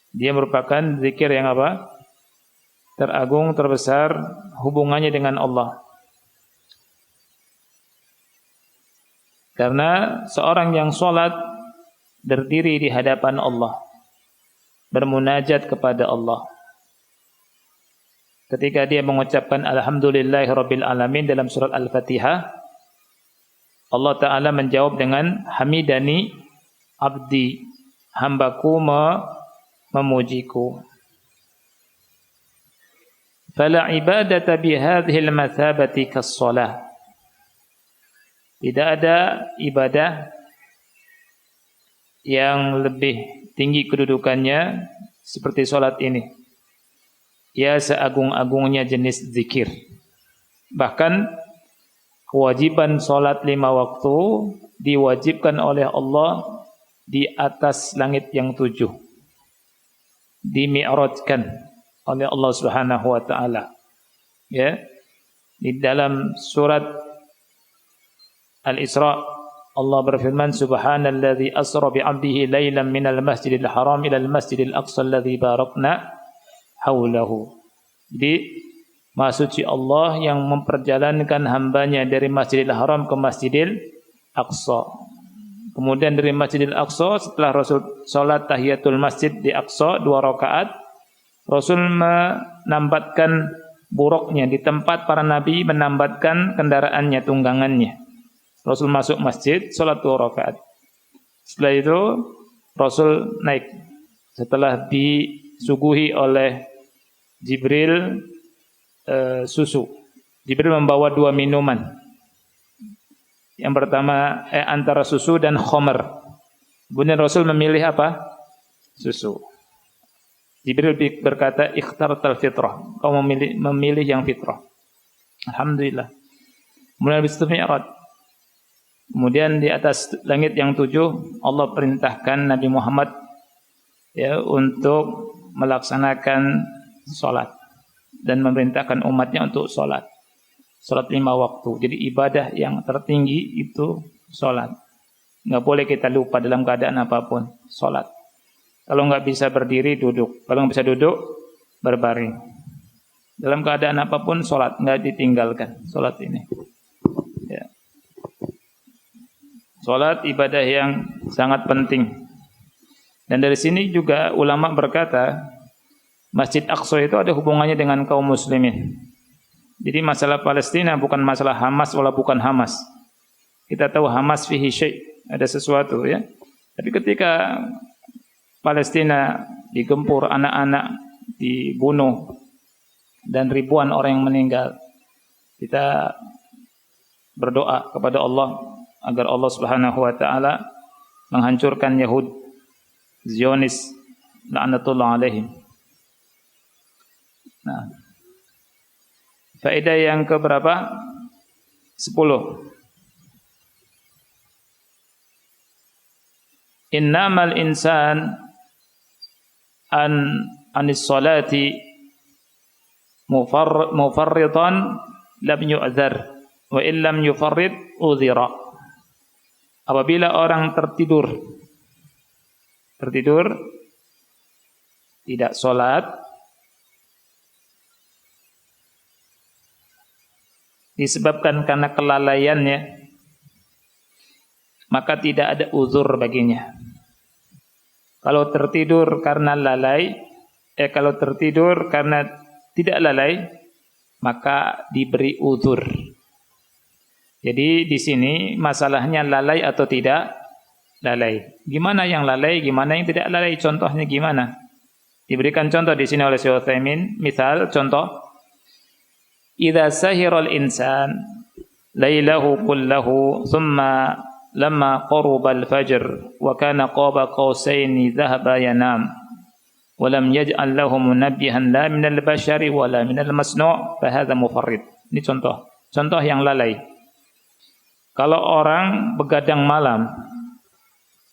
Dia merupakan zikir yang apa? Teragung, terbesar, hubungannya dengan Allah. Karena seorang yang sholat berdiri di hadapan Allah, bermunajat kepada Allah. Ketika dia mengucapkan Alhamdulillahirabbil alamin dalam surat Al-Fatihah, Allah Ta'ala menjawab dengan hamidani abdi, hambaku memujiku. Fala ibadata bihadhil mathabati kas-shalah. Tidak ada ibadah yang lebih tinggi kedudukannya seperti salat ini. Ya seagung-agungnya jenis zikir. Bahkan kewajiban salat 5 waktu diwajibkan oleh Allah di atas langit yang 7. Dimi'rajkan oleh Allah Subhanahu wa taala. Ya. Di dalam surat Al-Isra Allah berfirman, subhanalladzi asra bi 'abdihi lailan minal masjidil haram ilal masjidil aqsa alladzi barakna haulahu. Jadi Maha suci Allah yang memperjalankan hambanya dari Masjidil Haram ke Masjidil Aqsa. Kemudian dari Masjidil Aqsa, setelah Rasul salat tahiyatul masjid di Aqsa 2 rakaat, Rasul menambatkan buruknya di tempat para nabi menambatkan kendaraannya, tunggangannya. Rasul masuk masjid, salat 2 rakaat. Setelah itu Rasul naik. Setelah disuguhi oleh Jibril susu. Jibril membawa 2 minuman. Yang pertama antara susu dan khamr. Kemudian Rasul memilih apa? Susu. Jibril berkata, ikhtartal fitrah. Kau memilih yang fitrah. Alhamdulillah. Kemudian habis itu Mi'raj. Kemudian di atas langit yang 7 Allah perintahkan Nabi Muhammad ya untuk melaksanakan salat dan memerintahkan umatnya untuk salat. Salat 5 waktu. Jadi ibadah yang tertinggi itu salat. Enggak boleh kita lupa dalam keadaan apapun, salat. Kalau enggak bisa berdiri, duduk. Kalau enggak bisa duduk, berbaring. Dalam keadaan apapun salat, enggak ditinggalkan salat ini. Ya. Salat ibadah yang sangat penting. Dan dari sini juga ulama berkata, Masjid Aqsa itu ada hubungannya dengan kaum muslimin. Jadi masalah Palestina bukan masalah Hamas wala bukan Hamas. Kita tahu Hamas fihi syai', ada sesuatu ya. Tapi ketika Palestina digempur, anak-anak dibunuh dan ribuan orang yang meninggal, kita berdoa kepada Allah agar Allah Subhanahu wa taala menghancurkan Yahud Zionis la'natullah alaihim. Nah, faedah yang keberapa? 10. Innamal insan anis salati mufarritan lam yu'dzar wa illam yufarrid udhira. Apabila orang tertidur tidak salat disebabkan karena kelalaiannya, maka tidak ada uzur baginya. Kalau tertidur karena kalau tertidur karena tidak lalai, maka diberi uzur. Jadi di sini masalahnya lalai atau tidak lalai. Gimana yang lalai, gimana yang tidak lalai? Contohnya gimana? Diberikan contoh di sini oleh Syekh Utsaimin. Misal contoh, idza sahiral insan lailahu kullahu thumma lamma qaruba al-fajr wa kana qaba qausaini dhahaba yanam wa lam yaj'al lahu munabbihan la min al-bashari wa la min al-masnu' fa hadha mufarrid. Ini contoh yang lalai. Kalau orang begadang malam,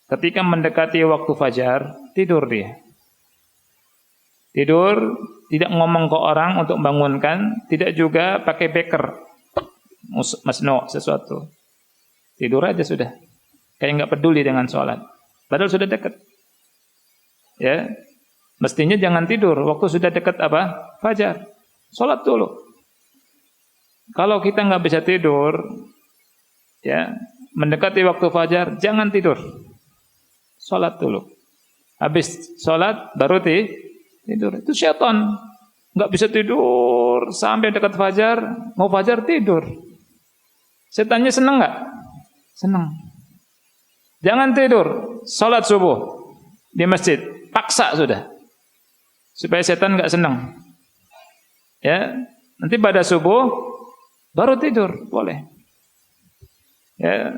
ketika mendekati waktu fajar, tidur dia. Tidur, tidak ngomong ke orang untuk bangunkan, tidak juga pakai beker, masno, sesuatu. Tidur aja sudah. Kayak nggak peduli dengan sholat. Padahal sudah dekat. Ya, mestinya jangan tidur. Waktu sudah dekat apa? Fajar. Sholat dulu. Kalau kita nggak bisa tidur, ya, mendekati waktu fajar, jangan tidur. Sholat dulu. Habis sholat baru tidur. Itu syaitan. Nggak bisa tidur sampai dekat fajar, mau fajar tidur. Setannya senang nggak? Senang. Jangan tidur, sholat subuh di masjid, paksa sudah, supaya setan nggak senang. Ya, nanti pada subuh baru tidur, boleh. Ya,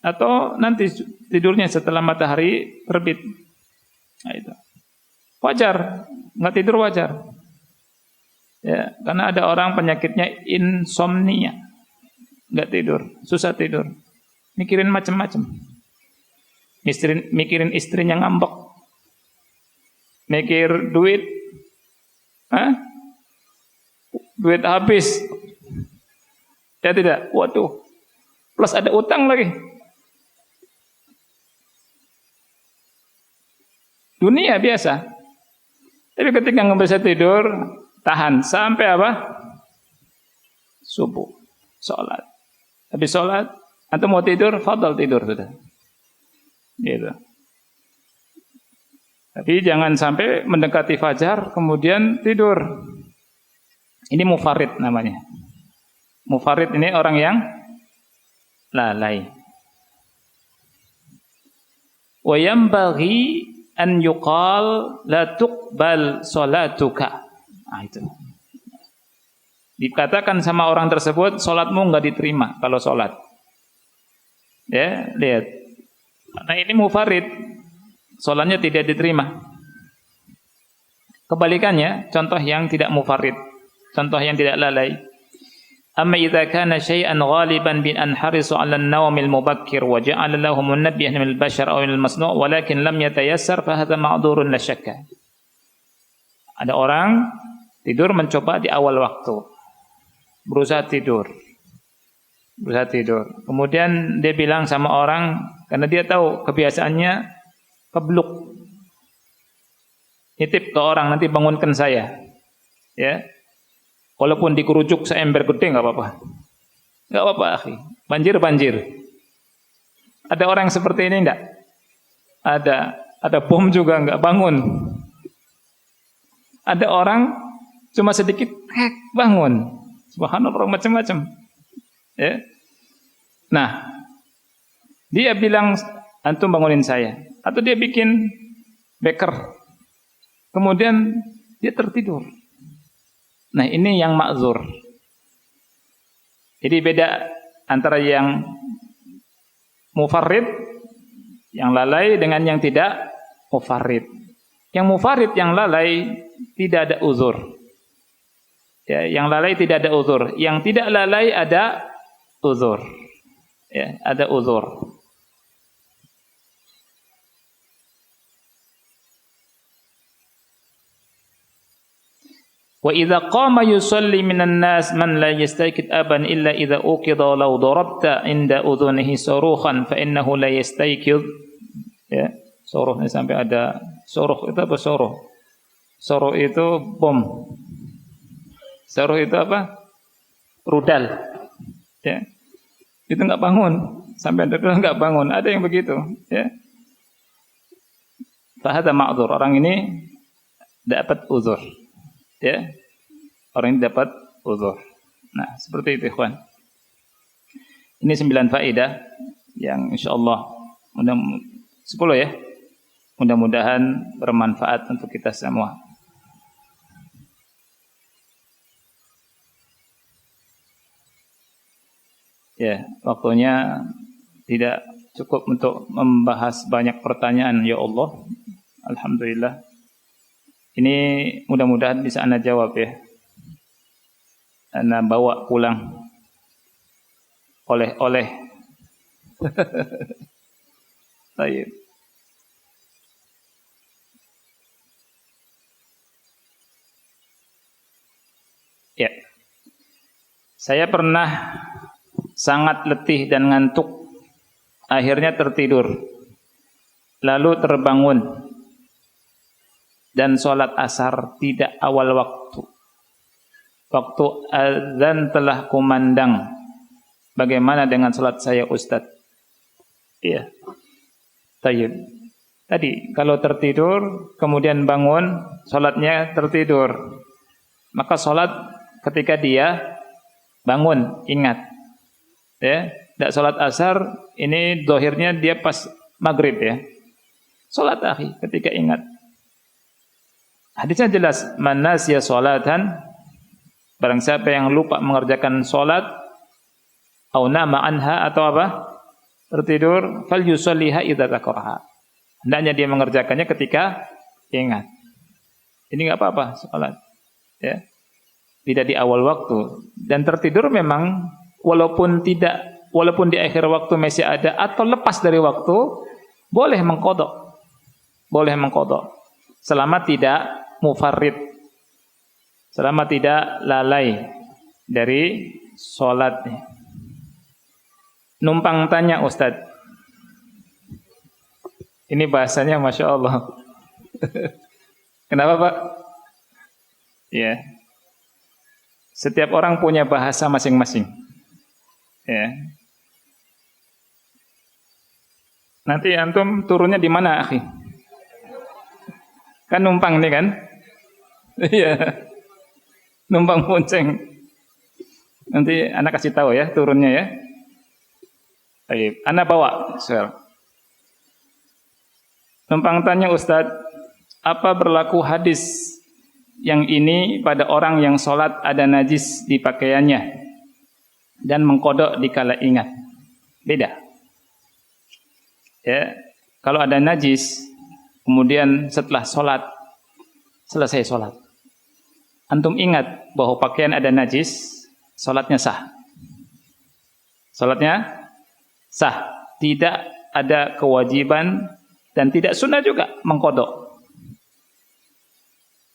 atau nanti tidurnya setelah matahari terbit. Nah, itu wajar, nggak tidur wajar. Ya, karena ada orang penyakitnya insomnia, nggak tidur, susah tidur. Mikirin macam-macam. Mikirin istrinya ngambek. Mikir duit. Duit habis. Ya tidak? Waduh. Plus ada utang lagi. Dunia biasa. Tapi ketika nggak bisa tidur, tahan sampai apa? Subuh. Sholat. Habis sholat, atau mau tidur, fadal tidur sudah. Gitu. Tapi jangan sampai mendekati fajar kemudian tidur. Ini mufarid namanya. Mufarid ini orang yang lalai. Wa yanbaghi an yuqal la tuqbal salatuka. Nah, itu. Dikatakan sama orang tersebut, salatmu enggak diterima kalau salat. Ya, lihat. Nah, ini mufarid. Salatnya tidak diterima. Kebalikannya, contoh yang tidak mufarid, contoh yang tidak lalai. Amma idza kana syai'an ghaliban bin an harisu 'ala an-nawm al-mubakkir wa ja'ala lahu munabbihan min al-bashar aw min al-masnu' walakin lam yatayassar fa hadha ma'dzurun la syakka. Ada orang tidur mencoba di awal waktu. Berusaha tidur. Kemudian dia bilang sama orang, karena dia tahu kebiasaannya kebluk. Nitip ke orang, nanti bangunkan saya. Ya. Walaupun dikerucuk seember gede enggak apa-apa. Enggak apa-apa, akhi. Banjir. Ada orang seperti ini enggak? Ada bom juga enggak bangun. Ada orang cuma sedikit bangun. Subhanallah, macam-macam. Ya. Nah, dia bilang antum bangunin saya, atau dia bikin beker, kemudian dia tertidur. Nah, ini yang ma'zur. Jadi beda antara yang mufarrid, yang lalai, dengan yang tidak mufarrid. Yang mufarrid, yang lalai, tidak ada uzur. Ya, yang lalai tidak ada uzur. Yang tidak lalai ada uzur. Ya, ada uzur. Wa idza qama yusalli minan nas man la yastayqid aban illa idza uqida law darabta inda udhunihi surukhan fa innahu la yastayqid. Ya, suruh ini sampai ada suruh itu apa suruh? Suruh itu bom. Suruh itu apa? Rudal. Ya. Itu enggak bangun, sampai ada enggak bangun. Ada yang begitu, ya. Fahada ma'dzur. Orang ini dapat uzur. Ya. Orang ini dapat uzur. Nah, seperti itu, ikhwan. Ini 9 faedah yang insyaallah 10 ya. Mudah-mudahan bermanfaat untuk kita semua. Ya, waktunya tidak cukup untuk membahas banyak pertanyaan, ya Allah. Alhamdulillah. Ini mudah-mudahan bisa Anda jawab ya. Anda bawa pulang oleh-oleh. Baik. Ya. Saya pernah sangat letih dan ngantuk, akhirnya tertidur, lalu terbangun dan sholat asar tidak awal waktu. Waktu azan telah kumandang. Bagaimana dengan sholat saya, Ustadz? Iya. Tayyib. Tadi kalau tertidur kemudian bangun, sholatnya tertidur, maka sholat ketika dia bangun, ingat. Ya, tidak sholat asar, ini dohirnya dia pas maghrib ya. Sholat akhi ketika ingat. Hadisnya jelas, man nasiya sholatan, barang siapa yang lupa mengerjakan sholat, au nama anha, atau apa, tertidur, fal yusalliha idza dzakaraha. Hendaknya dia mengerjakannya ketika ingat. Ini enggak apa-apa sholat. Ya. Tidak di awal waktu, dan tertidur memang walaupun di akhir waktu masih ada atau lepas dari waktu, boleh mengqadha. Boleh mengqadha. Selama tidak mufarrid. Selama tidak lalai dari salatnya. Numpang tanya, Ustadz. Ini bahasanya Masya Allah. Kenapa, Pak? Ya. Setiap orang punya bahasa masing-masing. Ya. Nanti antum turunnya di mana, akhi? Kan numpang nih kan? Iya. Numpang bonceng. Nanti anak kasih tahu ya turunnya ya. Baik, anak bawa soal. Numpang tanya, Ustadz, apa berlaku hadis yang ini pada orang yang sholat ada najis di pakaiannya dan mengkodok dikala ingat? Beda. Ya, kalau ada najis, kemudian setelah sholat, selesai sholat, antum ingat bahwa pakaian ada najis, sholatnya sah. Sholatnya sah. Tidak ada kewajiban dan tidak sunnah juga mengkodok.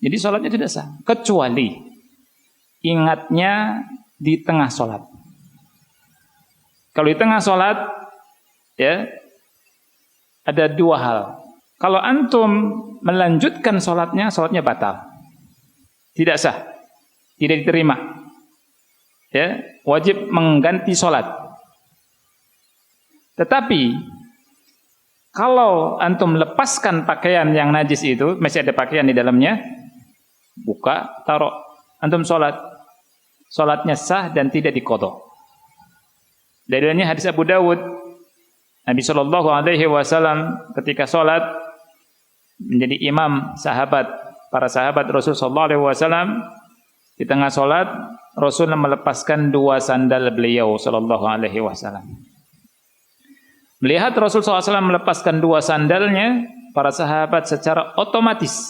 Jadi sholatnya tidak sah, kecuali ingatnya di tengah sholat. Kalau di tengah sholat, ya, ada dua hal. Kalau antum melanjutkan sholatnya, sholatnya batal, tidak sah, tidak diterima. Ya, wajib mengganti sholat. Tetapi kalau antum lepaskan pakaian yang najis itu, masih ada pakaian di dalamnya, buka, taruh, antum sholat. salatnya sah dan tidak diqadha. Dalilnya hadis Abu Dawud, Nabi sallallahu alaihi wasallam ketika salat menjadi imam para sahabat Rasul sallallahu alaihi wasallam, di tengah salat Rasul melepaskan 2 sandal beliau sallallahu alaihi wasallam. Melihat Rasul sallallahu alaihi wasallam melepaskan 2 sandalnya, para sahabat secara otomatis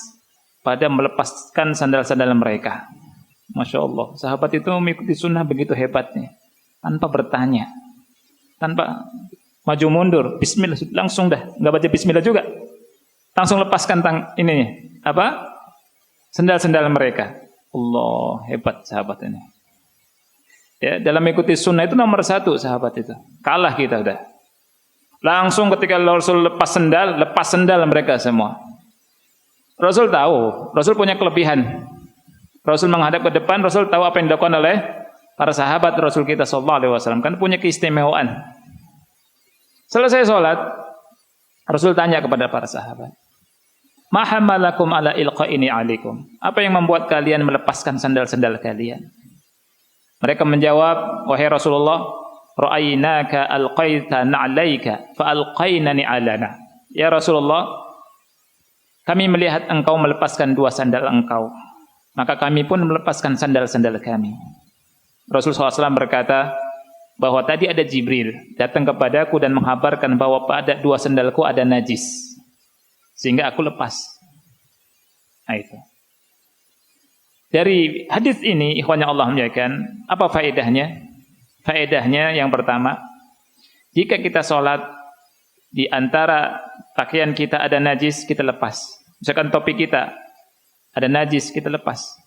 pada melepaskan sandal-sandal mereka. Masya Allah, sahabat itu mengikuti sunnah begitu hebatnya, tanpa bertanya, tanpa maju mundur, bismillah, langsung dah, nggak baca bismillah juga, langsung lepaskan sandal-sandal mereka. Allah, hebat sahabat ini. Ya, dalam mengikuti sunnah itu nomor 1 sahabat itu. Kalah kita udah. Langsung ketika Rasul lepas sandal mereka semua. Rasul tahu, Rasul punya kelebihan. Rasul menghadap ke depan, Rasul tahu apa yang dilakukan oleh para sahabat Rasul kita sallallahu alaihi wasallam, kan punya keistimewaan. Selesai salat, Rasul tanya kepada para sahabat, "Ma hammalakum ala ilqa'ini 'alaikum?" Apa yang membuat kalian melepaskan sandal-sandal kalian? Mereka menjawab, "Wahai Rasulullah, ra'ainaka alqaita na'laika fa alqaina ni'alana." Ya Rasulullah, kami melihat engkau melepaskan 2 sandal engkau, maka kami pun melepaskan sandal-sandal kami. Rasulullah SAW berkata bahwa tadi ada Jibril datang kepadaku dan menghabarkan bahwa pada 2 sandalku ada najis, sehingga aku lepas. Nah, itu. Dari hadis ini, ikhwanya Allah muliakan, apa faedahnya? Faedahnya yang pertama, jika kita sholat di antara pakaian kita ada najis, kita lepas. Misalkan topi kita ada najis, kita lepas.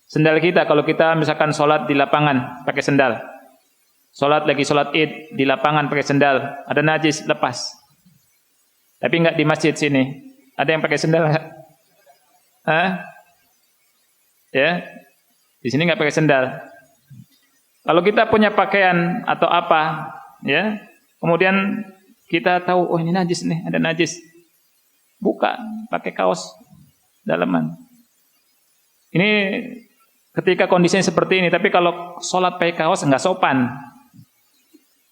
Sendal kita, kalau kita misalkan sholat di lapangan pakai sendal, sholat Id di lapangan pakai sendal, ada najis, lepas. Tapi enggak di masjid sini. Ada yang pakai sendal enggak? Ya, di sini enggak pakai sendal. Kalau kita punya pakaian atau apa, ya, kemudian kita tahu, oh ini najis nih, ada najis, buka, pakai kaos dalaman. Ini ketika kondisinya seperti ini, tapi kalau sholat pakai kaos enggak sopan.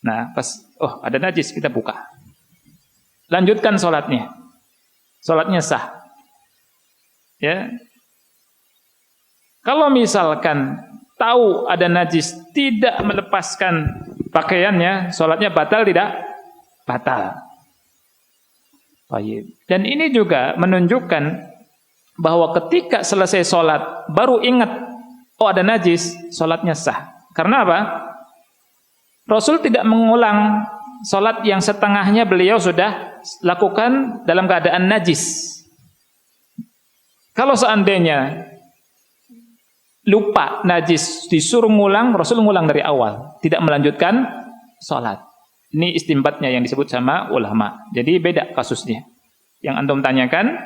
Nah, pas, oh ada najis, kita buka. Lanjutkan sholatnya. Sholatnya sah. Ya. Kalau misalkan tahu ada najis, tidak melepaskan pakaiannya, sholatnya batal tidak? Batal. Baik. Dan ini juga menunjukkan bahwa ketika selesai sholat, baru ingat, oh ada najis, sholatnya sah. Karena apa? Rasul tidak mengulang sholat yang setengahnya beliau sudah lakukan dalam keadaan najis. Kalau seandainya lupa najis disuruh ngulang, Rasul ngulang dari awal, tidak melanjutkan sholat. Ini istimbatnya yang disebut sama ulama. Jadi beda kasusnya. Yang antum tanyakan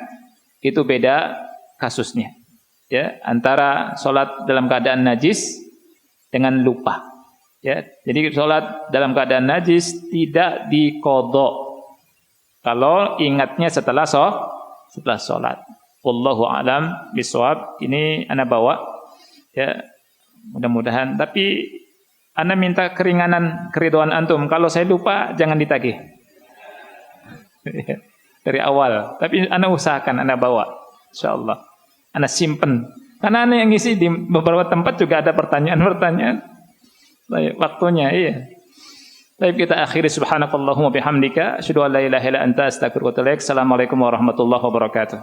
itu beda kasusnya. Ya, antara sholat dalam keadaan najis dengan lupa. Ya, jadi sholat dalam keadaan najis tidak diqadha kalau ingatnya setelah sholat. Wallahu a'lam bishawab. Ini ana bawa, ya, mudah-mudahan. Tapi ana minta keridhaan antum. Kalau saya lupa jangan ditagih dari awal. Tapi ana usahakan ana bawa, insyaallah. Ana simpen. Karena ana yang ngisi di beberapa tempat juga ada pertanyaan-pertanyaan. Baik, waktunya, iya. Baik, kita akhiri subhanakallahumma bihamdika asyhadu an la ilaha illa anta astaghfiruka wa atubu ilaik. Assalamualaikum warahmatullahi wabarakatuh.